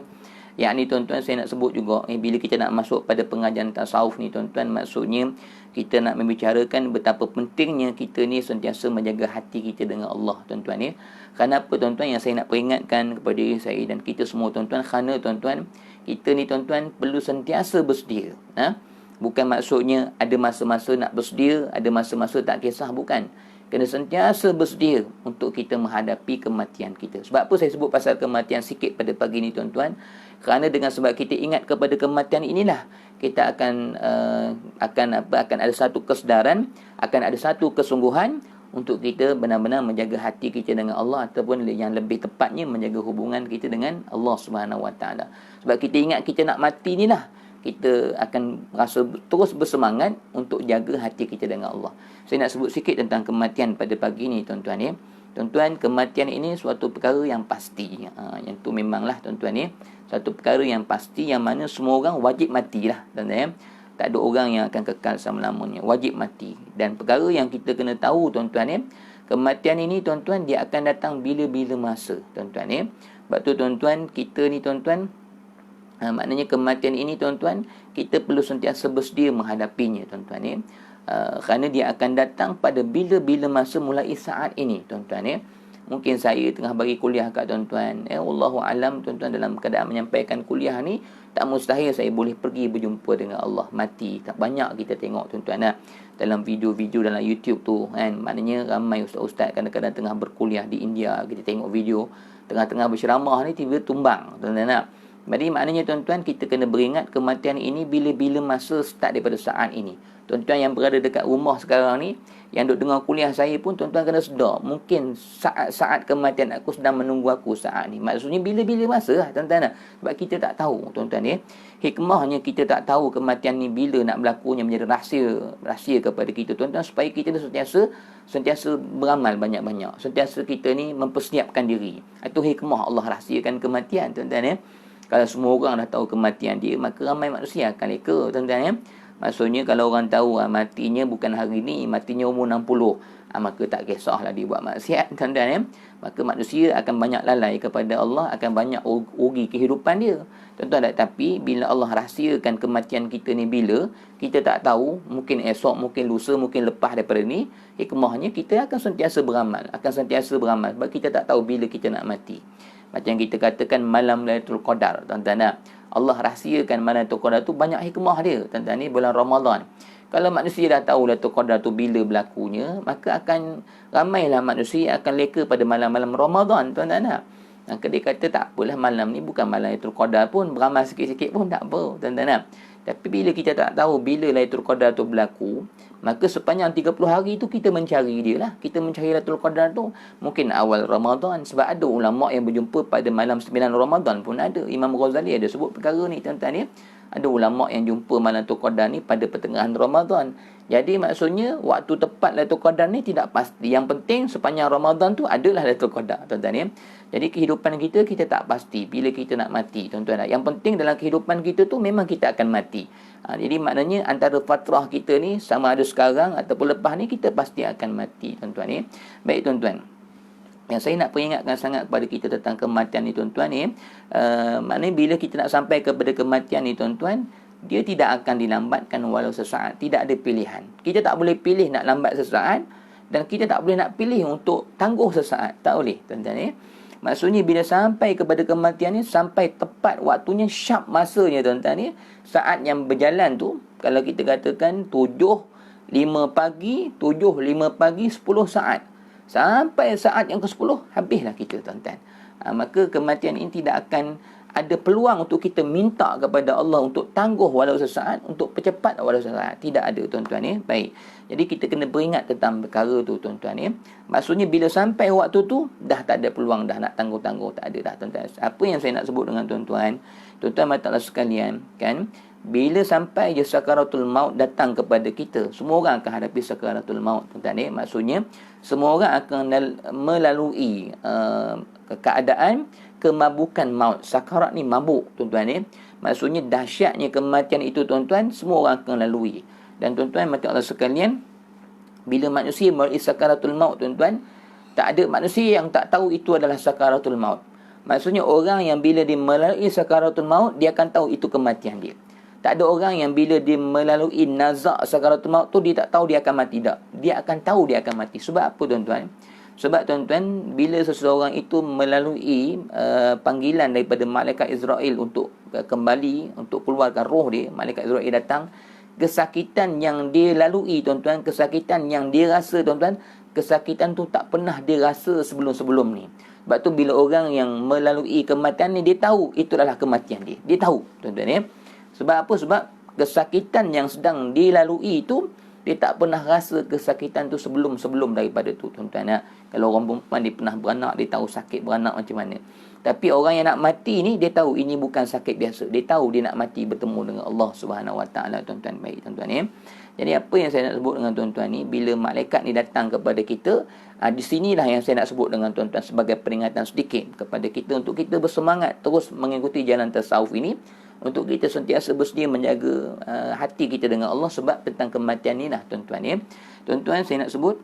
Yang ni tuan-tuan saya nak sebut juga, bila kita nak masuk pada pengajian tasawuf ni tuan-tuan, maksudnya kita nak membicarakan betapa pentingnya kita ni sentiasa menjaga hati kita dengan Allah tuan-tuan ya. Kenapa tuan-tuan yang saya nak peringatkan kepada diri saya dan kita semua tuan-tuan, kerana tuan-tuan, kita ni tuan-tuan perlu sentiasa bersedia. Bukan maksudnya ada masa-masa nak bersedia, ada masa-masa tak kisah, bukan. Kena sentiasa bersedia untuk kita menghadapi kematian kita. Sebab apa saya sebut pasal kematian sikit pada pagi ni tuan-tuan? Kerana dengan sebab kita ingat kepada kematian inilah, kita akan ada satu kesedaran, akan ada satu kesungguhan untuk kita benar-benar menjaga hati kita dengan Allah, ataupun yang lebih tepatnya menjaga hubungan kita dengan Allah Subhanahu Wa Taala. Sebab kita ingat kita nak mati ni lah, kita akan rasa terus bersemangat untuk jaga hati kita dengan Allah. Saya nak sebut sikit tentang kematian pada pagi ni tuan-tuan ya. Tuan-tuan, kematian ini suatu perkara yang pasti. Yang tu memanglah tuan-tuan ya, satu perkara yang pasti, yang mana semua orang wajib matilah tuan-tuan ya. Tak ada orang yang akan kekal selama-lamanya, wajib mati. Dan perkara yang kita kena tahu tuan-tuan ya, kematian ini tuan-tuan dia akan datang bila-bila masa tuan-tuan ya. Sebab tu tuan-tuan, kita ni tuan-tuan, maknanya kematian ini tuan-tuan, kita perlu sentiasa bersedia menghadapinya tuan-tuan ya. Kerana dia akan datang pada bila-bila masa mulai saat ini tuan-tuan ya. Mungkin saya tengah bagi kuliah kat tuan-tuan, Wallahu alam tuan-tuan, dalam keadaan menyampaikan kuliah ni, tak mustahil saya boleh pergi berjumpa dengan Allah, mati. Tak banyak kita tengok tuan-tuan dalam video-video dalam YouTube tu kan. Maknanya ramai ustaz-ustaz kadang-kadang tengah berkuliah di India, kita tengok video tengah-tengah berceramah ni tiba-tiba tumbang tuan-tuan. Jadi maknanya tuan-tuan, kita kena beringat kematian ini bila-bila masa, start daripada saat ini. Tuan-tuan yang berada dekat rumah sekarang ni, yang duduk dengar kuliah saya pun, tuan-tuan kena sedar, mungkin saat-saat kematian aku sedang menunggu aku saat ni. Maksudnya bila-bila masa lah tuan-tuan. Sebab kita tak tahu tuan-tuan ya. Hikmahnya kita tak tahu kematian ni bila nak berlakunya, menjadi rahsia kepada kita tuan-tuan, supaya kita sentiasa beramal banyak-banyak. Sentiasa kita ni mempersiapkan diri. Itu hikmah Allah rahsiakan kematian tuan-tuan ya. Kalau semua orang dah tahu kematian dia, maka ramai manusia akan leka tuan-tuan ya. Maksudnya kalau orang tahu matinya bukan hari ni, matinya umur 60, maka tak kisahlah dia buat maksiat tuan-tuan ya. Maka manusia akan banyak lalai kepada Allah, akan banyak rugi kehidupan dia tuan-tuan. Tapi bila Allah rahsiakan kematian kita ni bila, kita tak tahu, mungkin esok, mungkin lusa, mungkin lepas daripada ni, hikmahnya kita akan sentiasa beramal, sebab kita tak tahu bila kita nak mati. Macam kita katakan malam Lailatul Qadar tuan-tuan. Allah rahsiakan malam Lailatul Qadar tu, banyak hikmah dia tuan-tuan. Ni bulan Ramadan. Kalau manusia dah tahu Lailatul Qadar tu bila berlakunya, maka akan ramailah manusia akan leka pada malam-malam Ramadan tuan-tuan. Maka dia kata tak apalah, malam ni bukan malam Lailatul Qadar pun, beramal sikit-sikit pun tak apa tuan-tuan. Tapi bila kita tak tahu bila Lailatul Qadar tu berlaku, maka sepanjang 30 hari tu kita mencari dia lah. Kita mencari Lailatul Qadar tu mungkin awal Ramadan. Sebab ada ulama' yang berjumpa pada malam 9 Ramadan pun ada. Imam Ghazali ada sebut perkara ni tuan-tuan ya. Ada ulama' yang jumpa malam Lailatul Qadar ni pada pertengahan Ramadan. Jadi maksudnya waktu tepat Lailatul Qadar ni tidak pasti. Yang penting sepanjang Ramadan tu adalah Lailatul Qadar tuan-tuan ya. Jadi kehidupan kita tak pasti bila kita nak mati tuan-tuan. Yang penting dalam kehidupan kita tu memang kita akan mati. Jadi maknanya antara fatrah kita ni, sama ada sekarang ataupun lepas ni, kita pasti akan mati tuan-tuan ya. Baik tuan-tuan, yang saya nak peringatkan sangat kepada kita tentang kematian ni tuan-tuan ya. Maknanya bila kita nak sampai kepada kematian ni tuan-tuan, dia tidak akan dilambatkan walau sesaat. Tidak ada pilihan. Kita tak boleh pilih nak lambat sesaat, dan kita tak boleh nak pilih untuk tangguh sesaat. Tak boleh tuan-tuan ya. Maksudnya bila sampai kepada kematian ni, sampai tepat waktunya, sharp masanya tuan-tuan ya. Saat yang berjalan tu, kalau kita katakan 7.05 pagi, 10 saat. Sampai saat yang ke-10, habislah kita tuan-tuan. Maka kematian ini tidak akan ada peluang untuk kita minta kepada Allah untuk tangguh walau sesaat, untuk percepat walau sesaat. Tidak ada tuan-tuan ya. Baik. Jadi kita kena beringat tentang perkara tu tuan-tuan ya. Maksudnya bila sampai waktu tu, dah tak ada peluang dah nak tangguh-tangguh, tak ada dah tuan-tuan. Apa yang saya nak sebut dengan tuan-tuan, tuan-tuan mata Allah sekalian kan, bila sampai je sakaratul maut datang kepada kita, semua orang akan hadapi sakaratul maut tuan-tuan ya. Maksudnya semua orang akan melalui keadaan kemabukan maut. Sakarat ni mabuk tuan-tuan ya. Maksudnya dahsyatnya kematian itu tuan-tuan, semua orang akan lalui. Dan tuan-tuan mata Allah sekalian, bila manusia melalui sakaratul maut tuan-tuan, tak ada manusia yang tak tahu itu adalah sakaratul maut. Maksudnya orang yang bila dia melalui sakaratul maut, dia akan tahu itu kematian dia. Tak ada orang yang bila dia melalui nazak sakaratul maut tu, dia tak tahu dia akan mati. Tak. Dia akan tahu dia akan mati. Sebab apa tuan-tuan? Sebab tuan-tuan, bila seseorang itu melalui panggilan daripada malaikat Israel untuk kembali, untuk keluarkan roh dia, malaikat Israel datang, kesakitan yang dia lalui tuan-tuan, kesakitan yang dia rasa tuan-tuan, kesakitan tu tak pernah dia rasa sebelum-sebelum ni. Sebab tu bila orang yang melalui kematian ni, dia tahu itu adalah kematian dia. Dia tahu tuan-tuan ya. Sebab apa? Sebab kesakitan yang sedang dilalui itu, dia tak pernah rasa kesakitan tu sebelum-sebelum daripada tu tuan-tuan ya. Kalau orang perempuan dia pernah beranak, dia tahu sakit beranak macam mana. Tapi orang yang nak mati ni, dia tahu ini bukan sakit biasa. Dia tahu dia nak mati bertemu dengan Allah Subhanahu Wa Taala tuan-tuan. Baik tuan-tuan ya. Jadi apa yang saya nak sebut dengan tuan-tuan ni, bila malaikat ni datang kepada kita, di sinilah yang saya nak sebut dengan tuan-tuan sebagai peringatan sedikit kepada kita untuk kita bersemangat terus mengikuti jalan tasawuf ini, untuk kita sentiasa bersedia menjaga hati kita dengan Allah sebab tentang kematian ni lah tuan-tuan ya. Tuan-tuan, saya nak sebut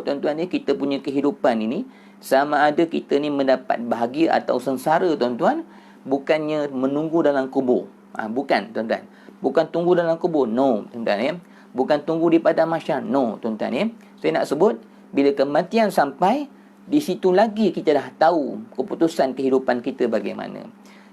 tuan-tuan ni, kita punya kehidupan ini sama ada kita ni mendapat bahagia atau sengsara tuan-tuan, bukannya menunggu dalam kubur. Bukan tuan-tuan. Bukan tunggu dalam kubur. No tuan-tuan ya. Bukan tunggu di padang mahsyar. No tuan-tuan ya. Saya nak sebut bila kematian sampai, di situ lagi kita dah tahu keputusan kehidupan kita bagaimana.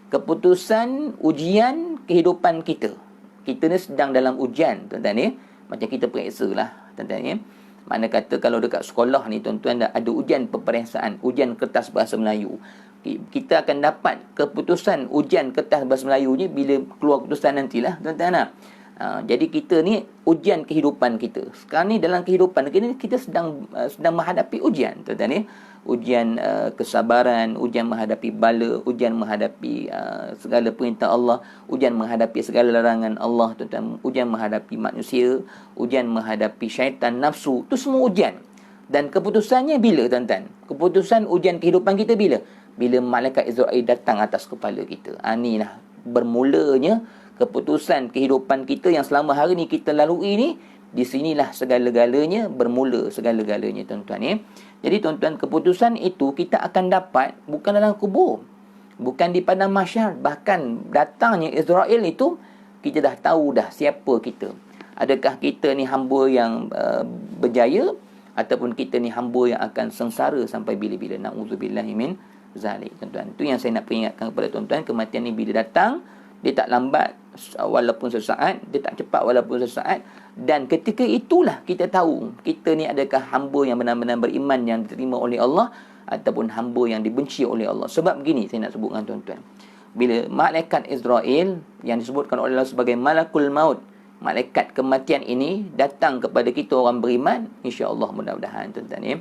Keputusan ujian kehidupan kita. Kita ni sedang dalam ujian tuan-tuan ya. Macam kita periksa lah tuan-tuan ya. Mana kata kalau dekat sekolah ni tuan-tuan ada ujian peperiksaan, ujian kertas bahasa Melayu. Kita akan dapat keputusan ujian kertas bahasa Melayu ni bila keluar keputusan nantilah tuan-tuan lah. Jadi kita ni ujian kehidupan kita. Sekarang ni dalam kehidupan kita sedang menghadapi ujian tuan-tuan ni. Ujian kesabaran, ujian menghadapi bala, ujian menghadapi segala perintah Allah, ujian menghadapi segala larangan Allah tuan-tuan, ujian menghadapi manusia, ujian menghadapi syaitan, nafsu. Itu semua ujian. Dan keputusannya bila tuan-tuan? Keputusan ujian kehidupan kita bila? Bila malaikat Israel datang atas kepala kita. Inilah bermulanya keputusan kehidupan kita yang selama hari ni kita lalui ni. Di sinilah segala-galanya bermula, segala-galanya tuan-tuan ya. Jadi tuan-tuan, keputusan itu kita akan dapat bukan dalam kubur, bukan di padang mahsyar. Bahkan datangnya Israel itu, kita dah tahu dah siapa kita. Adakah kita ni hamba yang berjaya, ataupun kita ni hamba yang akan sengsara sampai bila-bila. Na'udzubillahi min zalik tuan-tuan. Itu yang saya nak peringatkan kepada tuan-tuan. Kematian ni bila datang, dia tak lambat walaupun sesaat, dia tak cepat walaupun sesaat. Dan ketika itulah kita tahu kita ni adakah hamba yang benar-benar beriman yang diterima oleh Allah, ataupun hamba yang dibenci oleh Allah. Sebab begini saya nak sebut dengan tuan-tuan. Bila malaikat Israel yang disebutkan oleh Allah sebagai malakul maut, malaikat kematian ini datang kepada kita orang beriman, insya-Allah mudah-mudahan tuan-tuan ya.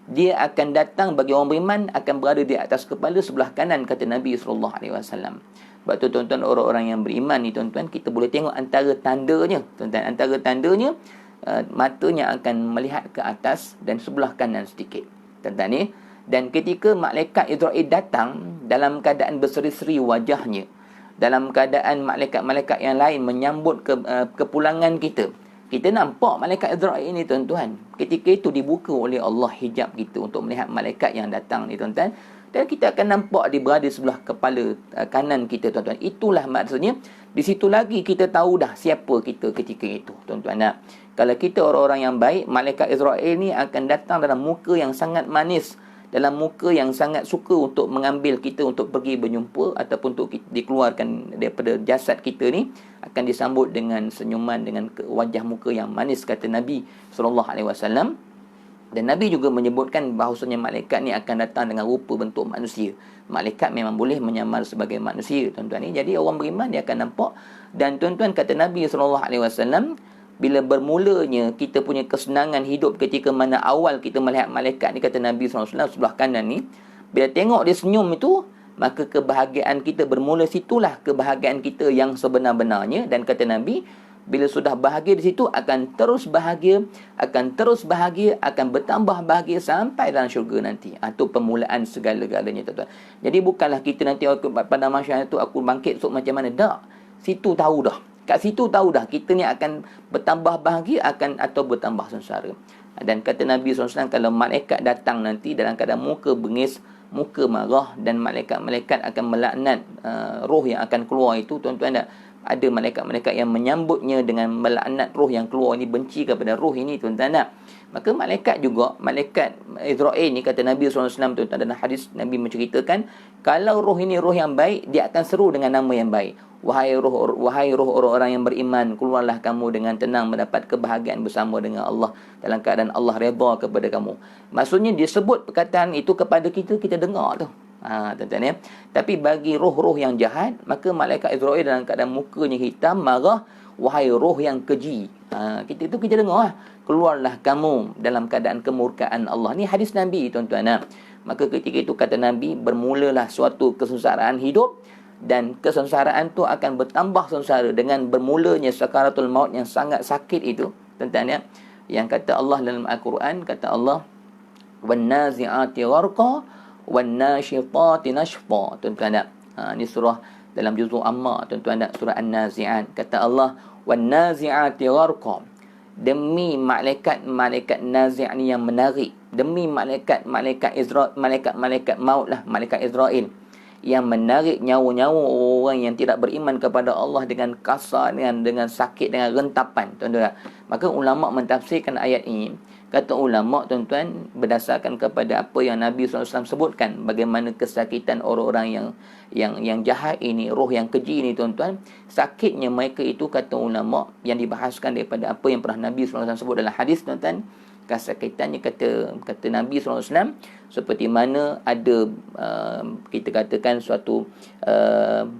Dia akan datang bagi orang beriman, akan berada di atas kepala sebelah kanan kata Nabi SAW. Sebab tu tuan-tuan, orang-orang yang beriman ni tuan-tuan, kita boleh tengok antara tandanya tuan-tuan, antara tandanya matanya akan melihat ke atas dan sebelah kanan sedikit tuan-tuan ni. Dan ketika malaikat Israel datang dalam keadaan berseri-seri wajahnya, dalam keadaan malaikat-malaikat yang lain menyambut kepulangan kita, kita nampak malaikat Israel ini tuan-tuan. Ketika itu dibuka oleh Allah hijab kita untuk melihat malaikat yang datang ni tuan-tuan. Dan kita akan nampak dia berada sebelah kepala kanan kita tuan-tuan. Itulah maksudnya, di situ lagi kita tahu dah siapa kita ketika itu tuan-tuan. Nah, kalau kita orang-orang yang baik, malaikat Israel ni akan datang dalam muka yang sangat manis, dalam muka yang sangat suka untuk mengambil kita untuk pergi berjumpa, ataupun untuk dikeluarkan daripada jasad kita ni, akan disambut dengan senyuman, dengan wajah muka yang manis kata Nabi SAW. Dan Nabi juga menyebutkan bahawasanya malaikat ni akan datang dengan rupa bentuk manusia. Malaikat memang boleh menyamar sebagai manusia tuan-tuan ni. Jadi orang beriman dia akan nampak. Dan tuan-tuan, kata Nabi SAW, bila bermulanya kita punya kesenangan hidup ketika mana awal kita melihat malaikat ni, kata Nabi SAW sebelah kanan ni, bila tengok dia senyum itu, maka kebahagiaan kita bermula. Situlah kebahagiaan kita yang sebenar-benarnya. Dan kata Nabi, bila sudah bahagia di situ, akan terus bahagia, akan bertambah bahagia sampai dalam syurga nanti. Itu permulaan segala-galanya tuan-tuan. Jadi bukanlah kita nanti pada masa itu aku bangkit esok macam mana. Tak. Situ tahu dah. Kat situ tahu dah kita ni akan bertambah bahagia atau bertambah sengsara. Dan kata Nabi SAW, kalau malaikat datang nanti dalam keadaan muka bengis, muka marah, dan malaikat-malaikat akan melaknat roh yang akan keluar itu. Tuan-tuan, ada malaikat-malaikat yang menyambutnya dengan melaknat roh yang keluar ini, benci kepada roh ini, tuan-tuan. Maka malaikat Israel ni, kata Nabi SAW, tuan-tuan, dalam hadis Nabi menceritakan, kalau roh ini roh yang baik, dia akan seru dengan nama yang baik. Wahai roh orang-orang yang beriman, keluarlah kamu dengan tenang, mendapat kebahagiaan bersama dengan Allah, dalam keadaan Allah redha kepada kamu. Maksudnya dia sebut perkataan itu kepada kita, kita dengar tu. Tuan-tuan, ya. Tapi bagi roh-roh yang jahat, maka malaikat Israel dalam keadaan mukanya hitam, marah, wahai roh yang keji. Kita dengar lah. Keluarlah kamu dalam keadaan kemurkaan Allah. Ni hadis Nabi, tuan-tuan. Maka ketika itu kata Nabi, bermulalah suatu kesengsaraan hidup, dan kesengsaraan tu akan bertambah sengsara dengan bermulanya sakaratul maut yang sangat sakit itu, tuan-tuan, ya. Yang kata Allah dalam Al-Quran, kata Allah, wan nazi'ati gharqa wan nashitati nashta. Tuan-tuan, ni surah dalam juzuk Amma, tuan-tuan, surah An-Nazi'at. Kata Allah, wan nazi'ati gharqa, demi malaikat nazi' ni yang menarik, demi malaikat maut lah, malaikat Israel yang menarik nyawa-nyawa orang yang tidak beriman kepada Allah dengan kasar, dengan sakit, dengan rentapan, tuan-tuan. Maka ulama mentafsirkan ayat ini. Kata ulama, tuan-tuan, berdasarkan kepada apa yang Nabi SAW sebutkan, bagaimana kesakitan orang-orang yang jahat ini, roh yang keji ini, tuan-tuan, sakitnya mereka itu, kata ulama, yang dibahaskan daripada apa yang pernah Nabi SAW sebut dalam hadis, tuan-tuan. Kesakitannya, kata Nabi SAW, seperti mana ada kita katakan suatu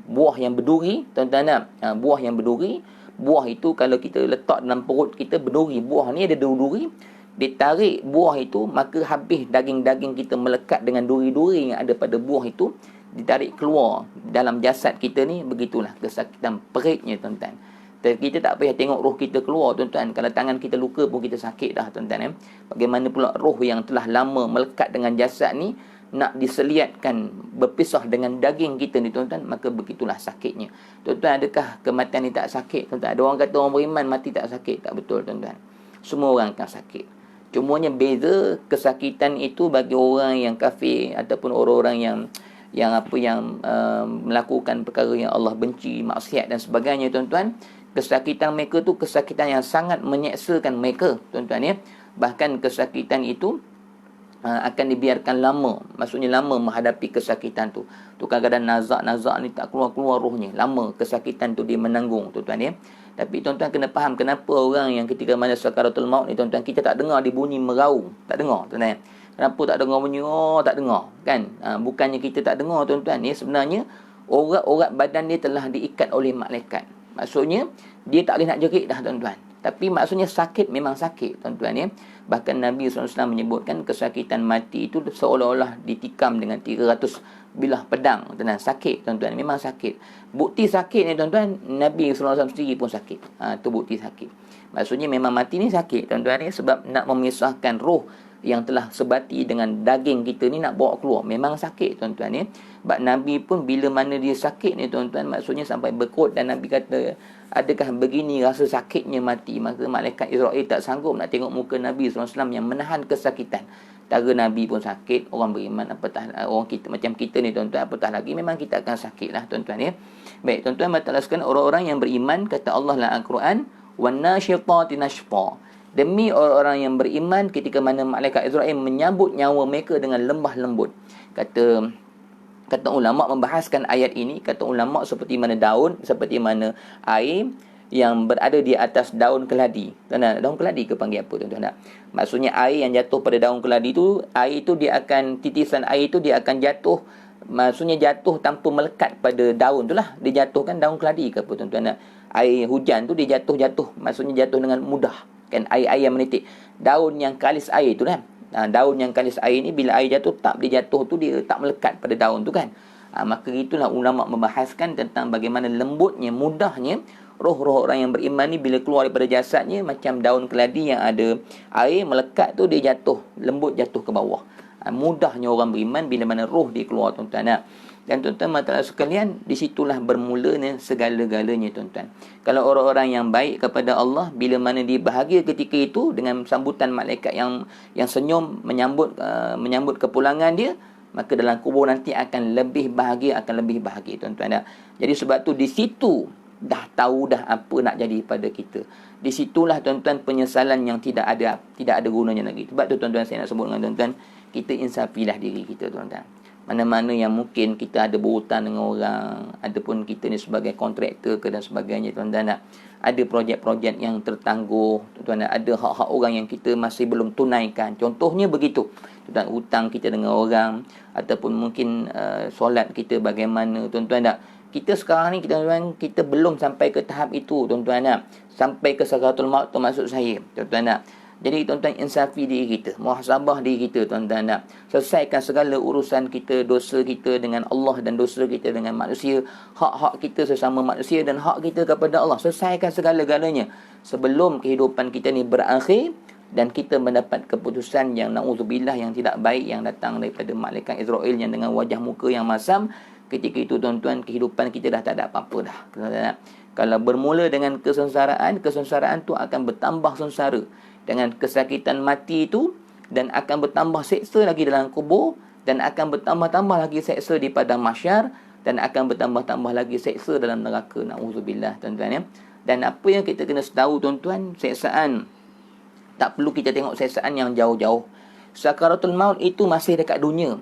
buah yang berduri, tuan-tuan. Buah yang berduri, buah itu kalau kita letak dalam perut kita, berduri, buah ni ada duri, ditarik buah itu, maka habis daging-daging kita melekat dengan duri-duri yang ada pada buah itu, ditarik keluar dalam jasad kita ni. Begitulah kesakitan periknya, tuan-tuan. Kita tak payah tengok roh kita keluar, tuan-tuan. Kalau tangan kita luka pun kita sakit dah, tuan-tuan. Bagaimana pula roh yang telah lama melekat dengan jasad ni, nak diseliatkan, berpisah dengan daging kita ni, tuan-tuan, maka begitulah sakitnya. Tuan-tuan, adakah kematian ni tak sakit, tuan-tuan? Ada orang kata orang beriman mati tak sakit. Tak betul, tuan-tuan. Semua orang akan sakit. Cumanya beza kesakitan itu bagi orang yang kafir ataupun orang-orang yang melakukan perkara yang Allah benci, maksiat dan sebagainya, tuan-tuan. Kesakitan mereka tu kesakitan yang sangat menyeksakan mereka, tuan-tuan, ya. Bahkan kesakitan itu akan dibiarkan lama. Maksudnya lama menghadapi kesakitan tu. Kadang-kadang nazak ni tak keluar-keluar rohnya. Lama kesakitan tu dia menanggung, tuan-tuan, ya. Tapi tuan-tuan kena faham kenapa orang yang ketika mana sakaratul maut ni, tuan-tuan, kita tak dengar dia bunyi meraung. Tak dengar, tuan-tuan. Kenapa tak dengar bunyi? Tak dengar, kan? Bukannya kita tak dengar, tuan-tuan, ya. Sebenarnya urat-urat badan dia telah diikat oleh malaikat. Maksudnya dia tak boleh nak jerit dah, tuan-tuan. Tapi maksudnya sakit, memang sakit, tuan-tuan, ya. Bahkan Nabi SAW menyebutkan kesakitan mati itu seolah-olah ditikam dengan 300 bilah pedang, tuan-tuan. Sakit, tuan-tuan, memang sakit. Bukti sakit ni, tuan-tuan, Nabi SAW sendiri pun sakit. Itu bukti sakit. Maksudnya memang mati ni sakit, tuan-tuan, ya. Sebab nak memisahkan roh yang telah sebati dengan daging kita ni, nak bawa keluar, memang sakit, tuan-tuan, ya. Sebab Nabi pun bila mana dia sakit ni, tuan-tuan, maksudnya sampai berkot, dan Nabi kata, adakah begini rasa sakitnya mati? Maka malaikat Israel tak sanggup nak tengok muka Nabi SAW yang menahan kesakitan. Tara Nabi pun sakit, orang beriman, apatah orang kita macam kita ni, tuan-tuan, apatah lagi memang kita akan sakit lah, tuan-tuan, ya. Baik, tuan-tuan, matalaskan orang-orang yang beriman, kata Allah dalam Al-Quran, wan nashitati nashta, demi orang-orang yang beriman ketika mana malaikat Israel menyambut nyawa mereka dengan lembah lembut. Kata ulama membahaskan ayat ini, kata ulama seperti mana daun, seperti mana air yang berada di atas daun keladi. Daun keladi ke panggil apa, tuan-tuan? Maksudnya air yang jatuh pada daun keladi tu, air tu dia akan, titisan air tu dia akan jatuh, maksudnya jatuh tanpa melekat pada daun tu lah. Dia jatuhkan daun keladi ke apa, tuan-tuan? Air hujan tu dia jatuh, maksudnya jatuh dengan mudah, kan? Air yang menitik. Daun yang kalis air tu kan. Daun yang kalis air ni bila air jatuh, tak dia jatuh tu dia tak melekat pada daun tu, kan? Maka itulah ulama membahaskan tentang bagaimana lembutnya, mudahnya roh-roh orang yang beriman ni bila keluar daripada jasadnya, macam daun keladi yang ada air melekat tu, dia jatuh, lembut jatuh ke bawah. Mudahnya orang beriman bila mana roh dia keluar, tuan-tuan. Dan tuan-tuan matalah sekalian, disitulah bermulanya segala-galanya, tuan-tuan. Kalau orang-orang yang baik kepada Allah, bila mana dia bahagia ketika itu dengan sambutan malaikat yang senyum menyambut kepulangan dia, maka dalam kubur nanti akan lebih bahagia, tuan-tuan. Jadi sebab tu di situ dah tahu dah apa nak jadi pada kita. Di situlah tuan-tuan penyesalan yang tidak ada gunanya lagi. Sebab tu tuan-tuan saya nak sebut dengan tuan-tuan, kita insafilah diri kita, tuan-tuan. Mana-mana yang mungkin kita ada berhutang dengan orang, ataupun kita ni sebagai kontraktor ke dan sebagainya, tuan-tuan, ada projek-projek yang tertangguh, tuan-tuan, ada hak-hak orang yang kita masih belum tunaikan. Contohnya begitu, tuan-tuan, hutang kita dengan orang, ataupun mungkin solat kita bagaimana, tuan-tuan. Kita sekarang ni, tuan-tuan, kita belum sampai ke tahap itu, tuan-tuan. Sampai ke sakaratul maut tu maksud saya, tuan-tuan. Jadi tuan-tuan, insafi diri kita, muhasabah diri kita, tuan-tuan. Selesaikan segala urusan kita, dosa kita dengan Allah dan dosa kita dengan manusia, hak-hak kita sesama manusia dan hak kita kepada Allah. Selesaikan segala-galanya sebelum kehidupan kita ni berakhir dan kita mendapat keputusan yang na'udzubillah, yang tidak baik, yang datang daripada malaikat Israel yang dengan wajah muka yang masam. Ketika itu, tuan-tuan, kehidupan kita dah tak ada apa-apa dah, tuan-tuan. Kalau bermula dengan kesengsaraan tu akan bertambah sengsara dengan kesakitan mati itu, dan akan bertambah seksa lagi dalam kubur, dan akan bertambah-tambah lagi seksa di padang mahsyar, dan akan bertambah-tambah lagi seksa dalam neraka, na'udzubillah, tuan-tuan. Dan apa yang kita kena tahu, tuan-tuan, seksaan tak perlu kita tengok seksaan yang jauh-jauh. Sakaratul maut itu masih dekat dunia.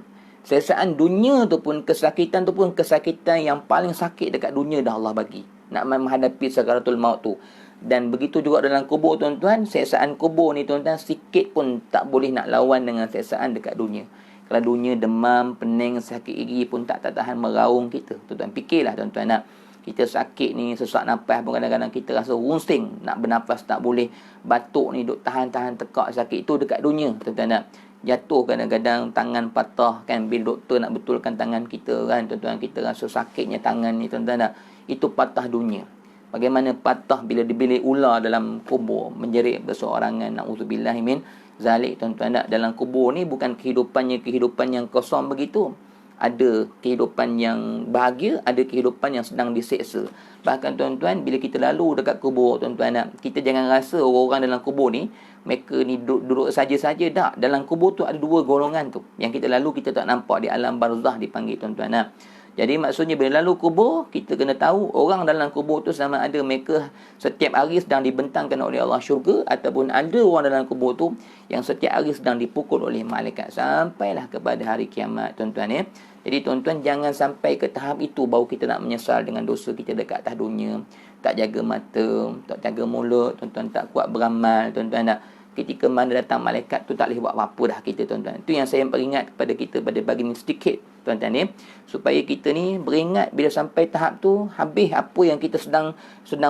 Seksaan dunia tu pun, kesakitan tu pun, kesakitan yang paling sakit dekat dunia dah Allah bagi nak menghadapi sakaratul maut tu. Dan begitu juga dalam kubur, tuan-tuan. Seksaan kubur ni, tuan-tuan, sikit pun tak boleh nak lawan dengan seksaan dekat dunia. Kalau dunia demam, pening, sakit gigi pun tak tahan meraung kita, tuan-tuan. Fikirlah, tuan-tuan, kita sakit ni, sesak nafas pun kadang-kadang kita rasa runsing, nak bernafas tak boleh, batuk ni duk tahan-tahan tekak, sakit itu dekat dunia, tuan-tuan. Jatuh kadang-kadang tangan patah kan, bila doktor nak betulkan tangan kita kan, tuan-tuan, kita rasa sakitnya tangan ni, tuan-tuan. Itu patah dunia. Bagaimana patah bila dibilik ular dalam kubur, menjerit berseorangan, na'udzubillah min zalik, tuan-tuan. Dalam kubur ni bukan kehidupan yang kosong begitu. Ada kehidupan yang bahagia, ada kehidupan yang sedang diseksa. Bahkan, tuan-tuan, bila kita lalu dekat kubur, tuan-tuan, kita jangan rasa orang-orang dalam kubur ni mereka ni duduk saja-saja. Tak, dalam kubur tu ada dua golongan tu yang kita lalu kita tak nampak, di alam barzah dipanggil, tuan-tuan. Jadi maksudnya bila lalu kubur, kita kena tahu orang dalam kubur tu sama ada mereka setiap hari sedang dibentangkan oleh Allah syurga, ataupun ada orang dalam kubur tu yang setiap hari sedang dipukul oleh malaikat, sampailah kepada hari kiamat, tuan-tuan. Jadi, tuan-tuan, jangan sampai ke tahap itu baru kita nak menyesal dengan dosa kita dekat atas dunia. Tak jaga mata, tak jaga mulut, tuan-tuan, tak kuat beramal, tuan-tuan. Ketika mana datang malaikat tu tak boleh buat apa-apa dah kita, tuan-tuan. Itu yang saya peringat kepada kita pada pagi ni sedikit, tuan-tuan, supaya kita ni beringat bila sampai tahap tu, habis apa yang kita sedang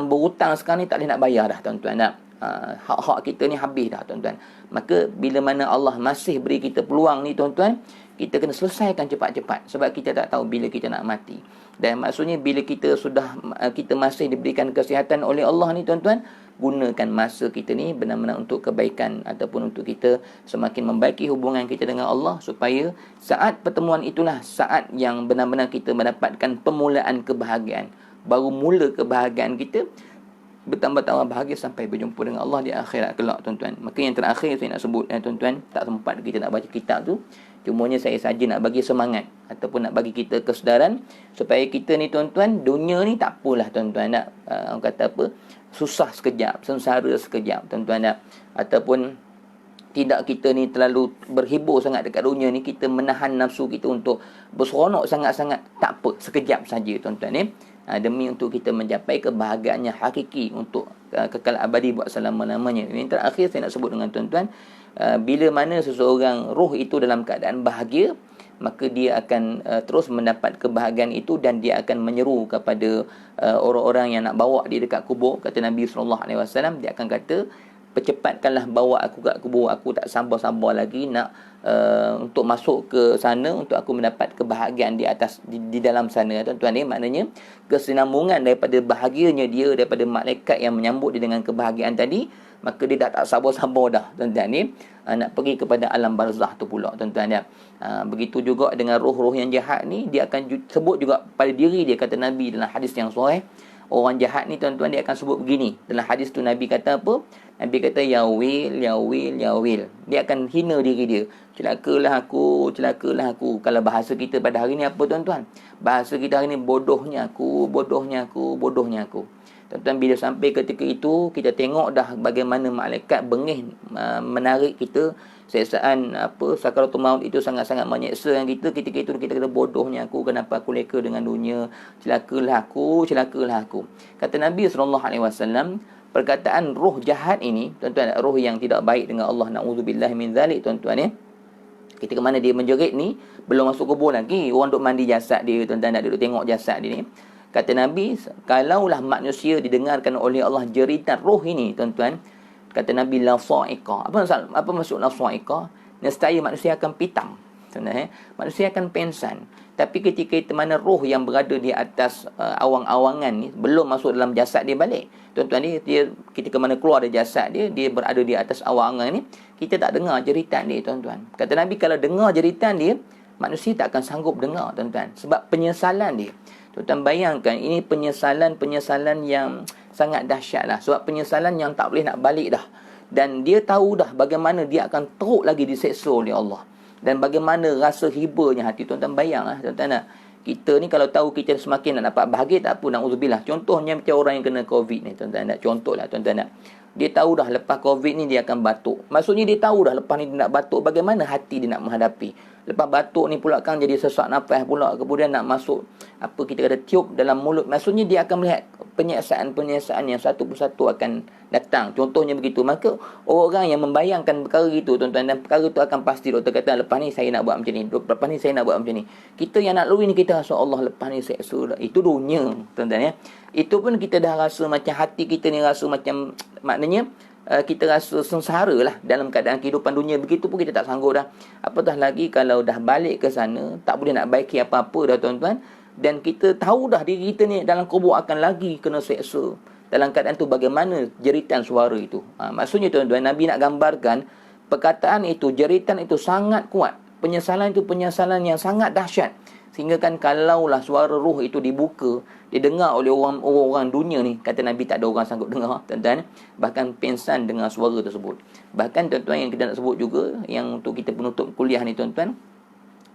berhutang sekarang ni tak boleh nak bayar dah, tuan-tuan. Hak-hak kita ni habis dah, tuan-tuan. Maka bila mana Allah masih beri kita peluang ni, tuan-tuan, kita kena selesaikan cepat-cepat, sebab kita tak tahu bila kita nak mati. Dan maksudnya bila kita masih diberikan kesihatan oleh Allah ni, tuan-tuan, gunakan masa kita ni benar-benar untuk kebaikan, ataupun untuk kita semakin membaiki hubungan kita dengan Allah, supaya saat pertemuan itulah saat yang benar-benar kita mendapatkan permulaan kebahagiaan. Baru mula kebahagiaan kita, bertambah-tambah bahagia sampai berjumpa dengan Allah di akhirat kelak, tuan-tuan. Maka yang terakhir saya nak sebut, tuan-tuan, tak sempat kita nak baca kitab tu, cumanya saya saja nak bagi semangat ataupun nak bagi kita kesedaran supaya kita ni, tuan-tuan, dunia ni tak apalah, tuan-tuan, orang kata apa, susah sekejap, sengsara sekejap, tuan-tuan, ataupun tidak kita ni terlalu berhibur sangat dekat dunia ni, kita menahan nafsu kita untuk berseronok sangat-sangat, tak apa, sekejap saja, tuan-tuan, demi untuk kita mencapai kebahagiaan yang hakiki untuk kekal abadi buat selama-lamanya. Yang terakhir saya nak sebut dengan tuan-tuan, bila mana seseorang roh itu dalam keadaan bahagia, maka dia akan terus mendapat kebahagiaan itu, dan dia akan menyeru kepada orang-orang yang nak bawa dia dekat kubur. Kata Nabi SAW, dia akan kata, percepatkanlah bawa aku kat kubur, aku tak sabar-sabar lagi nak untuk masuk ke sana, untuk aku mendapat kebahagiaan di dalam sana, tuan-tuan. Maknanya kesinambungan daripada bahagianya dia daripada malaikat yang menyambut dia dengan kebahagiaan tadi, maka dia dah tak sabar-sabar dah, tuan-tuan, nak pergi kepada alam barzah tu pula, tuan-tuan. Begitu juga dengan roh-roh yang jahat ni, dia akan sebut juga pada diri dia, kata Nabi dalam hadis yang sahih, Orang jahat ni tuan-tuan dia akan sebut begini. Dalam hadis tu Nabi kata apa? Nabi kata ya wil, ya wil, ya wil. Dia akan hina diri dia. Celakalah aku, celakalah aku. Kalau bahasa kita pada hari ni apa tuan-tuan? Bahasa kita hari ni bodohnya aku, bodohnya aku, bodohnya aku. Tuan-tuan, bila sampai ketika itu, kita tengok dah bagaimana malaikat bengih menarik kita. Seksaan sakaratul maut itu sangat-sangat menyeksa yang kita. Ketika itu kita kata bodohnya aku, kenapa aku leka dengan dunia, celakalah aku, celakalah aku. Kata Nabi SAW, perkataan roh jahat ini, tuan-tuan, roh yang tidak baik dengan Allah, na'udzubillah min zalik, tuan-tuan ya. Ketika mana dia menjerit ni, belum masuk kubur lagi, orang duk mandi jasad dia, tuan-tuan, nak duduk tengok jasad dia ni. Kata Nabi, kalaulah manusia didengarkan oleh Allah jeritan roh ini, tuan-tuan, kata Nabi, la sa'iqah. Apa maksud la sa'iqah? Nescaya manusia akan pitam. Tuan-tuan, manusia akan pensan. Tapi ketika itu mana roh yang berada di atas awang-awangan ni belum masuk dalam jasad dia balik. Tuan-tuan, dia ketika mana keluar dari jasad dia, dia berada di atas awang-awangan ni, kita tak dengar jeritan dia, tuan-tuan. Kata Nabi, kalau dengar jeritan dia, manusia tak akan sanggup dengar, tuan-tuan. Sebab penyesalan dia. Tuan-tuan bayangkan, ini penyesalan yang sangat dahsyat lah. Sebab penyesalan yang tak boleh nak balik dah. Dan dia tahu dah bagaimana dia akan teruk lagi diseksa oleh Allah. Dan bagaimana rasa hibanya hati. Tuan-tuan bayang lah, tuan-tuan. Kita ni kalau tahu kita semakin nak dapat bahagia, tak apa, na'udzubillah. Contohnya macam orang yang kena COVID ni, tuan-tuan. Contoh lah, tuan-tuan. Dia tahu dah lepas COVID ni dia akan batuk. Maksudnya dia tahu dah lepas ni dia nak batuk, bagaimana hati dia nak menghadapi. Lepas batuk ni pula kan jadi sesak nafas pula. Kemudian nak masuk, kita kata tiup dalam mulut. Maksudnya dia akan melihat penyiasaan-penyiasaan yang satu persatu akan datang. Contohnya begitu. Maka orang yang membayangkan perkara itu, tuan-tuan, dan perkara itu akan pasti doktor kata, lepas ni saya nak buat macam ni. Lepas ni saya nak buat macam ni. Kita yang nak lalui ni kita rasa Allah lepas ni seksa. Itu dunia, tuan-tuan ya. Itu pun kita dah rasa macam hati kita ni rasa macam, maknanya kita rasa sengsara lah dalam keadaan kehidupan dunia. Begitu pun kita tak sanggup dah. Apatah lagi kalau dah balik ke sana, tak boleh nak baiki apa-apa dah, tuan-tuan. Dan kita tahu dah diri kita ni dalam kubur akan lagi kena seksa. Dalam keadaan tu bagaimana jeritan suara itu. Maksudnya tuan-tuan, Nabi nak gambarkan perkataan itu, jeritan itu sangat kuat. Penyesalan itu penyesalan yang sangat dahsyat. Sehingga kan kalaulah suara roh itu dibuka, didengar oleh orang-orang dunia ni, kata Nabi tak ada orang sanggup dengar, tuan-tuan. Bahkan pensan dengar suara tersebut. Bahkan tuan-tuan yang kita nak sebut juga, yang untuk kita penutup kuliah ni, tuan-tuan,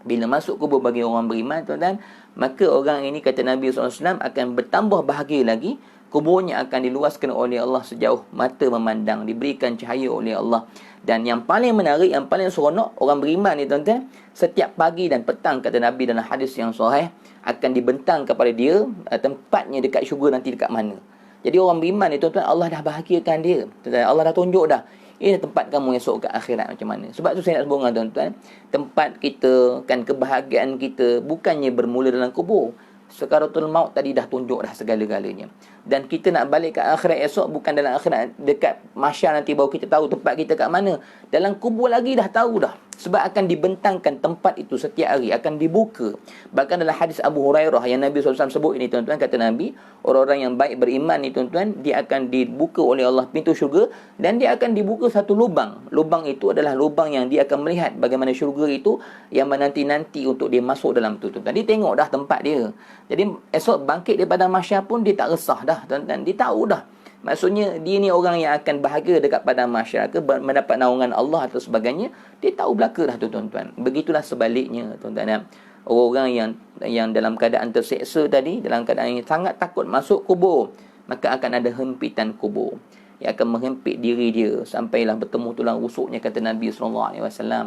bila masuk kubur bagi orang beriman, tuan-tuan, maka orang ini kata Nabi SAW akan bertambah bahagia lagi. Kuburnya akan diluaskan oleh Allah sejauh mata memandang, diberikan cahaya oleh Allah. Dan yang paling menarik, yang paling seronok, orang beriman ni, tuan-tuan, setiap pagi dan petang, kata Nabi dalam hadis yang sahih, akan dibentang kepada dia tempatnya dekat syurga nanti dekat mana. Jadi orang beriman ni, tuan-tuan, Allah dah bahagiakan dia, tuan-tuan. Allah dah tunjuk dah, ini tempat kamu esok kat akhirat macam mana. Sebab tu saya nak sebut dengan tuan-tuan, tempat kita, kan, kebahagiaan kita bukannya bermula dalam kubur. Sakaratul maut tadi dah tunjuk dah segala-galanya. Dan kita nak balik ke akhirat esok bukan dalam akhirat, dekat mahsyar nanti baru kita tahu tempat kita kat mana. Dalam kubur lagi dah tahu dah. Sebab akan dibentangkan tempat itu setiap hari, akan dibuka. Bahkan dalam hadis Abu Hurairah yang Nabi SAW sebut ini, tuan-tuan, kata Nabi, orang-orang yang baik beriman ni, tuan-tuan, dia akan dibuka oleh Allah pintu syurga dan dia akan dibuka satu lubang. Lubang itu adalah lubang yang dia akan melihat bagaimana syurga itu yang menanti-nanti untuk dia masuk dalam tu, tuan-tuan. Dia tengok dah tempat dia. Jadi esok bangkit daripada mahsyar pun dia tak resah dah, tuan-tuan. Dia tahu dah. Maksudnya dia ni orang yang akan bahagia dekat padang mahsyar ke, mendapat naungan Allah atau sebagainya. Dia tahu belaka dah tu, tuan-tuan. Begitulah sebaliknya, tuan-tuan. Orang yang dalam keadaan terseksa tadi, dalam keadaan yang sangat takut masuk kubur, maka akan ada hempitan kubur yang akan menghempit diri dia sampailah bertemu tulang rusuknya, kata Nabi SAW,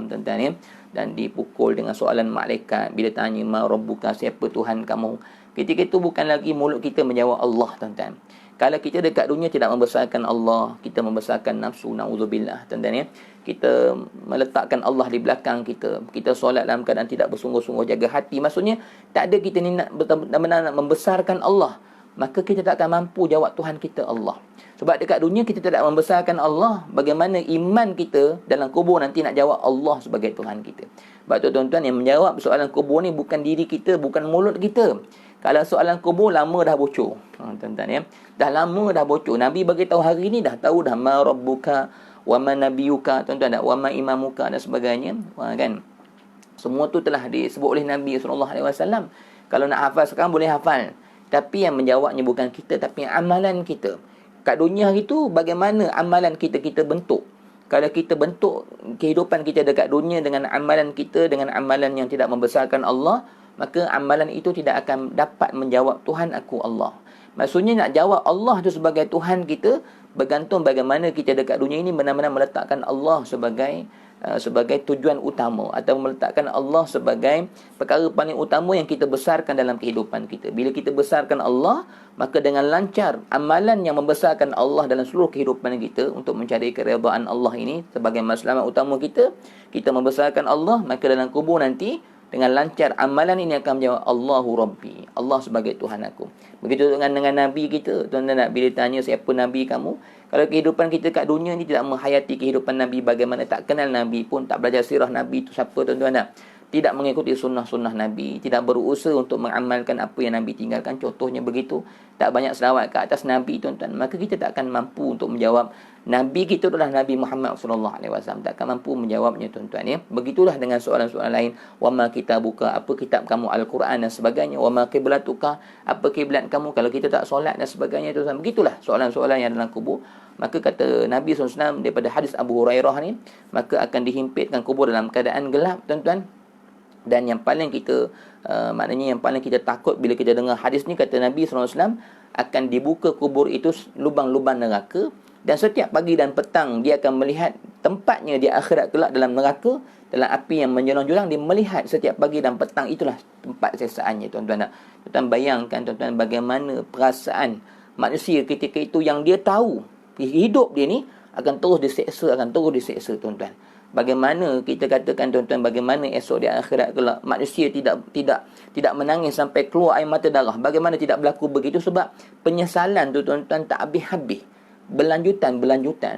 tuan-tuan ya. Dan dipukul dengan soalan malaikat bila tanya, ma rabbuka, siapa Tuhan kamu. Ketika itu bukan lagi mulut kita menjawab Allah, tuan-tuan. Kalau kita dekat dunia tidak membesarkan Allah, kita membesarkan nafsu, na'udzubillah, tuan-tuan ya. Kita meletakkan Allah di belakang kita. Kita solat dalam keadaan tidak bersungguh-sungguh, jaga hati. Maksudnya tak ada kita ni nak benar-benar nak membesarkan Allah, maka kita tak akan mampu jawab Tuhan kita Allah. Sebab dekat dunia kita tidak membesarkan Allah, bagaimana iman kita dalam kubur nanti nak jawab Allah sebagai Tuhan kita. Sebab tu, tuan-tuan, yang menjawab soalan kubur ni bukan diri kita, bukan mulut kita. Kalau soalan kubur lama dah bocor, tuan-tuan ya. Dah lama dah bocor. Nabi bagi tahu hari ni dah tahu dah, ma rabbuka wa ma nabiyuka, tuan-tuan, dah wa ma imamuka dan sebagainya. Kan? Semua tu telah disebut oleh Nabi SAW. Kalau nak hafal sekarang boleh hafal. Tapi yang menjawabnya bukan kita, tapi amalan kita. Kat dunia hari tu, bagaimana amalan kita bentuk. Kalau kita bentuk kehidupan kita dekat dunia dengan amalan kita, dengan amalan yang tidak membesarkan Allah, maka amalan itu tidak akan dapat menjawab Tuhan aku Allah. Maksudnya nak jawab Allah tu sebagai Tuhan kita, bergantung bagaimana kita dekat dunia ini benar-benar meletakkan Allah sebagai tujuan utama, atau meletakkan Allah sebagai perkara paling utama yang kita besarkan dalam kehidupan kita. Bila kita besarkan Allah, maka dengan lancar amalan yang membesarkan Allah dalam seluruh kehidupan kita untuk mencari keredaan Allah ini sebagai matlamat utama kita, kita membesarkan Allah, maka dalam kubur nanti dengan lancar amalan ini akan menjawab Allahu Rabbi, Allah sebagai Tuhan aku. Begitu dengan Nabi kita. Tuan-tuan, bila tanya siapa Nabi kamu, kalau kehidupan kita kat dunia ni tidak menghayati kehidupan Nabi, bagaimana tak kenal Nabi pun, tak belajar sirah Nabi itu siapa, tuan-tuan, tidak mengikuti sunnah-sunnah Nabi, tidak berusaha untuk mengamalkan apa yang Nabi tinggalkan, contohnya begitu, tak banyak selawat ke atas Nabi, tuan-tuan, maka kita tak akan mampu untuk menjawab Nabi kita adalah Nabi Muhammad sallallahu alaihi wasallam, tak akan mampu menjawabnya, tuan-tuan, ya. Begitulah dengan soalan-soalan lain, wama kitabuka, apa kitab kamu, Al-Quran dan sebagainya, wama qiblatuka, apa kiblat kamu kalau kita tak solat dan sebagainya, tuan-tuan. Begitulah soalan-soalan yang dalam kubur. Maka kata Nabi SAW daripada hadis Abu Hurairah ni, maka akan dihimpitkan kubur dalam keadaan gelap, tuan-tuan. Dan yang paling kita maknanya yang paling kita takut bila kita dengar hadis ni, kata Nabi SAW, akan dibuka kubur itu lubang-lubang neraka, dan setiap pagi dan petang dia akan melihat tempatnya di akhirat kelak dalam neraka, dalam api yang menjulang-julang. Dia melihat setiap pagi dan petang, itulah tempat seksaannya, tuan-tuan. Tuan-tuan bayangkan, tuan-tuan, bagaimana perasaan manusia ketika itu yang dia tahu hidup dia ni akan terus diseksa, tuan-tuan. Bagaimana kita katakan, tuan-tuan, bagaimana esok di akhirat kelak manusia tidak menangis sampai keluar air mata darah. Bagaimana tidak berlaku begitu? Sebab penyesalan tu, tuan-tuan, tak habis-habis. Berlanjutan,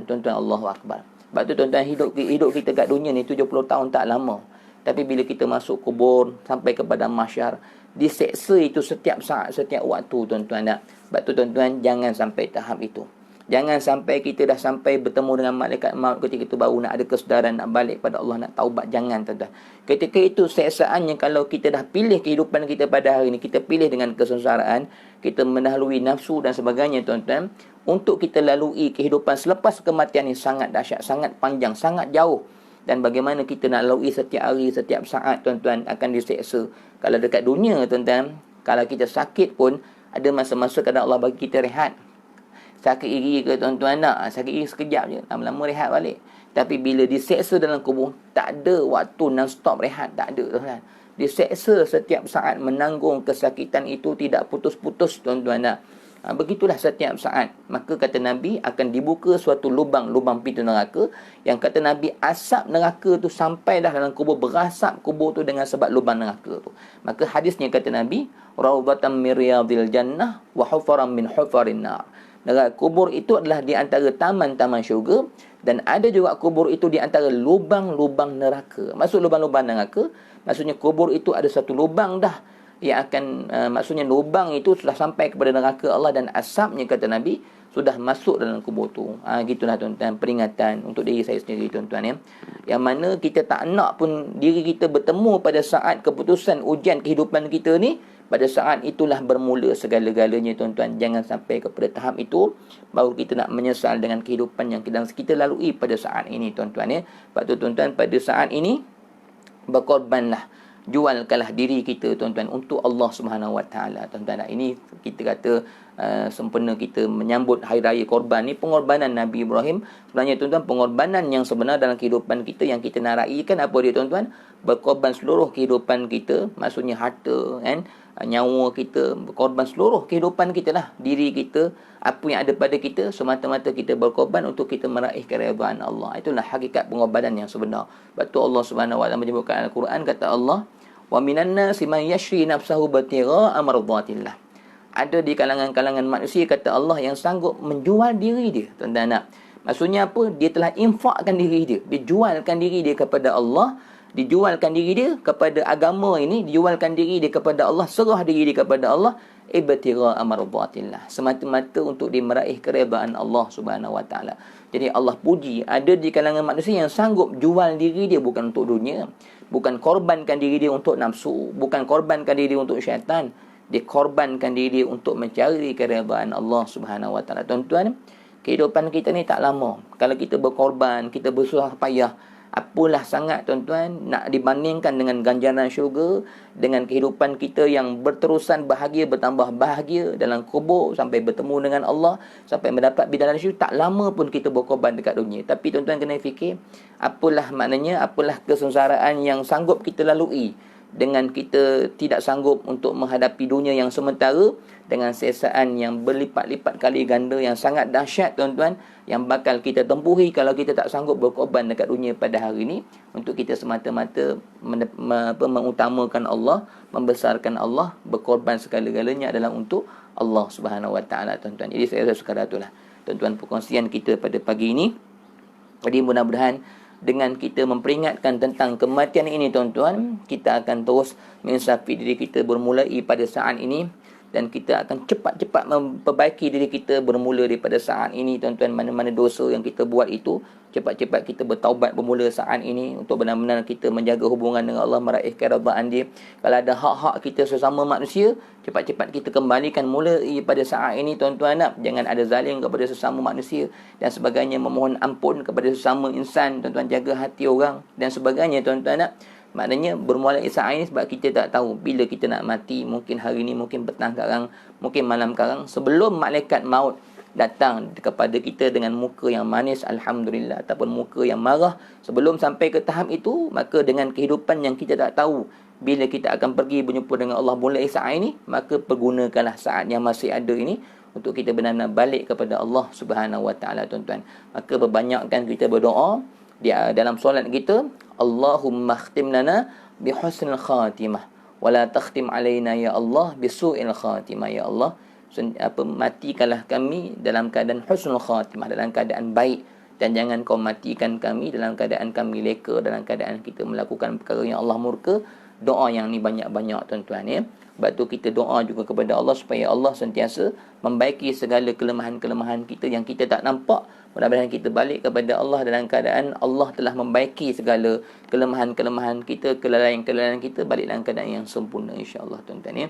tuan-tuan. Allahu Akbar. Sebab tu, tuan-tuan, hidup kita kat dunia ni 70 tahun tak lama. Tapi bila kita masuk kubur sampai kepada mahsyar, diseksa itu setiap saat, setiap waktu, tuan-tuan. Sebab tu, tuan-tuan, jangan sampai tahap itu. Jangan sampai kita dah sampai bertemu dengan malaikat maut ketika itu baru nak ada kesedaran, nak balik pada Allah, nak taubat. Jangan, tuan-tuan. Ketika itu seksaannya, kalau kita dah pilih kehidupan kita pada hari ini, kita pilih dengan kesengsaraan, kita mendahului nafsu dan sebagainya, tuan-tuan, untuk kita lalui kehidupan selepas kematian ini sangat dahsyat, sangat panjang, sangat jauh. Dan bagaimana kita nak lalui setiap hari, setiap saat, tuan-tuan, akan diseksa. Kalau dekat dunia, tuan-tuan, kalau kita sakit pun, ada masa-masa kadang Allah bagi kita rehat. Sakit iri ke, tuan-tuan, nak sakit iri sekejap je, lama-lama rehat balik. Tapi bila diseksa dalam kubur, tak ada waktu non-stop rehat, tak ada, tuan-tuan. Diseksa setiap saat, menanggung kesakitan itu tidak putus-putus, tuan-tuan. Begitulah setiap saat. Maka kata Nabi, akan dibuka suatu lubang pintu neraka, yang kata Nabi, asap neraka tu sampai dah dalam kubur, berasap kubur tu dengan sebab lubang neraka tu. Maka hadisnya kata Nabi, raudhatan min riyadil jannah wa hufaran min hufarin nar. Neraka kubur itu adalah di antara taman-taman syurga, dan ada juga kubur itu di antara lubang-lubang neraka. Maksud lubang-lubang neraka, maksudnya kubur itu ada satu lubang dah yang akan maksudnya lubang itu sudah sampai kepada neraka Allah, dan asapnya, kata Nabi, sudah masuk dalam kubur tu. Gitulah, tuan-tuan, peringatan untuk diri saya sendiri, tuan-tuan, ya. Yang mana kita tak nak pun diri kita bertemu pada saat keputusan ujian kehidupan kita ni. Pada saat itulah bermula segala-galanya, tuan-tuan. Jangan sampai kepada tahap itu baru kita nak menyesal dengan kehidupan yang kita lalui pada saat ini, tuan-tuan, ya. Sebab tu, tuan-tuan, pada saat ini berkorbanlah, jualkanlah diri kita, tuan-tuan, untuk Allah Subhanahu Wa Taala, tuan-tuan. Ini kita kata sempena kita menyambut hari raya korban ni, pengorbanan Nabi Ibrahim. Sebenarnya, tuan-tuan, pengorbanan yang sebenar dalam kehidupan kita yang kita nak raikan apa dia, tuan-tuan? Berkorban seluruh kehidupan kita, maksudnya harta, kan, nyawa kita, berkorban seluruh kehidupan kita lah, diri kita, apa yang ada pada kita, semata-mata kita berkorban untuk kita meraih keredaan Allah. Itulah hakikat pengorbanan yang sebenar. Sebab tu Allah Subhanahu Wa Taala menyebutkan Al-Quran, kata Allah, wa minan nasi man yashri nafsahu batigha'a mardatillah. Ada di kalangan-kalangan manusia, kata Allah, yang sanggup menjual diri dia, tuan-tuan. Maksudnya apa? Dia telah infakkan diri dia, dijualkan diri dia kepada Allah, dijualkan diri dia kepada agama ini, dijualkan diri dia kepada Allah, serah diri dia kepada Allah, ibtigha'a mardatillah, semata-mata untuk dia meraih keredaan Allah Subhanahu Wa Taala. Jadi Allah puji, ada di kalangan manusia yang sanggup jual diri dia bukan untuk dunia, bukan korbankan diri dia untuk nafsu, bukan korbankan diri dia untuk syaitan, dia korbankan diri dia untuk mencari keredaan Allah Subhanahu Wa Taala. Tuan-tuan, kehidupan kita ni tak lama. Kalau kita berkorban, kita bersusah payah, apalah sangat tuan-tuan nak dibandingkan dengan ganjaran syurga, dengan kehidupan kita yang berterusan bahagia, bertambah bahagia dalam kubur sampai bertemu dengan Allah, sampai mendapat bidadari syurga. Tak lama pun kita berkorban dekat dunia. Tapi tuan-tuan kena fikir, apalah maknanya, apalah kesengsaraan yang sanggup kita lalui dengan kita tidak sanggup untuk menghadapi dunia yang sementara dengan sesaan yang berlipat-lipat kali ganda yang sangat dahsyat tuan-tuan, yang bakal kita tempuhi kalau kita tak sanggup berkorban dekat dunia pada hari ini untuk kita semata-mata mengutamakan Allah, membesarkan Allah, berkorban segala-galanya adalah untuk Allah Subhanahu Wa Taala tuan-tuan. Jadi saya rasa sekadar itulah tuan-tuan perkongsian kita pada pagi ini. Jadi mudah-mudahan dengan kita memperingatkan tentang kematian ini tuan-tuan, kita akan terus menginsafi diri kita bermulai pada saat ini, dan kita akan cepat-cepat memperbaiki diri kita bermula daripada saat ini tuan-tuan. Mana-mana dosa yang kita buat itu, cepat-cepat kita bertaubat bermula saat ini untuk benar-benar kita menjaga hubungan dengan Allah, meraih keredaan dia. Kalau ada hak-hak kita sesama manusia, cepat-cepat kita kembalikan mula pada saat ini tuan-tuan. Jangan ada zalim kepada sesama manusia dan sebagainya, memohon ampun kepada sesama insan tuan-tuan, jaga hati orang dan sebagainya tuan-tuan. Maknanya bermula saat ini sebab kita tak tahu bila kita nak mati. Mungkin hari ini, mungkin petang sekarang, mungkin malam sekarang. Sebelum malaikat maut datang kepada kita dengan muka yang manis, alhamdulillah, ataupun muka yang marah, sebelum sampai ke tahap itu, maka dengan kehidupan yang kita tak tahu bila kita akan pergi berjumpa dengan Allah mulai saat ini, maka pergunakanlah saat yang masih ada ini untuk kita benar-benar balik kepada Allah Subhanahu Wa Taala tuan-tuan. Maka perbanyakkan kita berdoa di dalam solat kita, Allahumma khtim lana bi husnil khatimah wa la takhtim alaina ya Allah bi su'il khatimah. Ya Allah, matikanlah kami dalam keadaan husnul khatimah, dalam keadaan baik, dan jangan kau matikan kami dalam keadaan kami leka, dalam keadaan kita melakukan perkara yang Allah murka. Doa yang ni banyak-banyak tuan-tuan ya. Sebab tu kita doa juga kepada Allah supaya Allah sentiasa membaiki segala kelemahan-kelemahan kita yang kita tak nampak. Mudah-mudahan kita balik kepada Allah dalam keadaan Allah telah membaiki segala kelemahan-kelemahan kita, kelalaian-kelalaian kita, balik dalam keadaan yang sempurna insya-Allah tuan-tuan ya.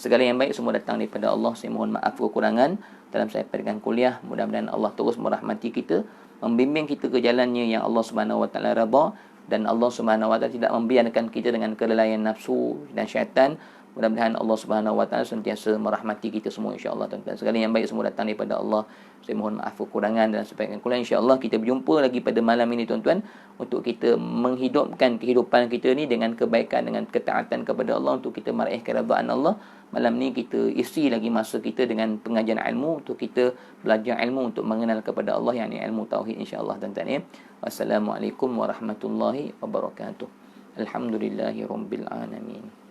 Segala yang baik semua datang daripada Allah. Saya mohon maaf kekurangan dalam saya peringkat kuliah. Mudah-mudahan Allah terus merahmati kita, membimbing kita ke jalannya yang Allah Subhanahu Wa Taala redha, dan Allah Subhanahu Wa Taala tidak membiarkan kita dengan kelalaian nafsu dan syaitan. Mudah-mudahan Allah Subhanahu Wa Taala sentiasa merahmati kita semua insya-Allah tuan-tuan. Segala yang baik semua datang daripada Allah. Saya mohon maaf kekurangan dan sebaik-baik kurang. Insya-Allah kita berjumpa lagi pada malam ini tuan-tuan untuk kita menghidupkan kehidupan kita ni dengan kebaikan, dengan ketaatan kepada Allah, untuk kita meraih keredaan Allah. Malam ni kita isi lagi masa kita dengan pengajian ilmu, untuk kita belajar ilmu untuk mengenal kepada Allah, yakni ilmu tauhid insya-Allah tuan-tuan ya. Wassalamualaikum warahmatullahi wabarakatuh. Alhamdulillahirabbil alamin.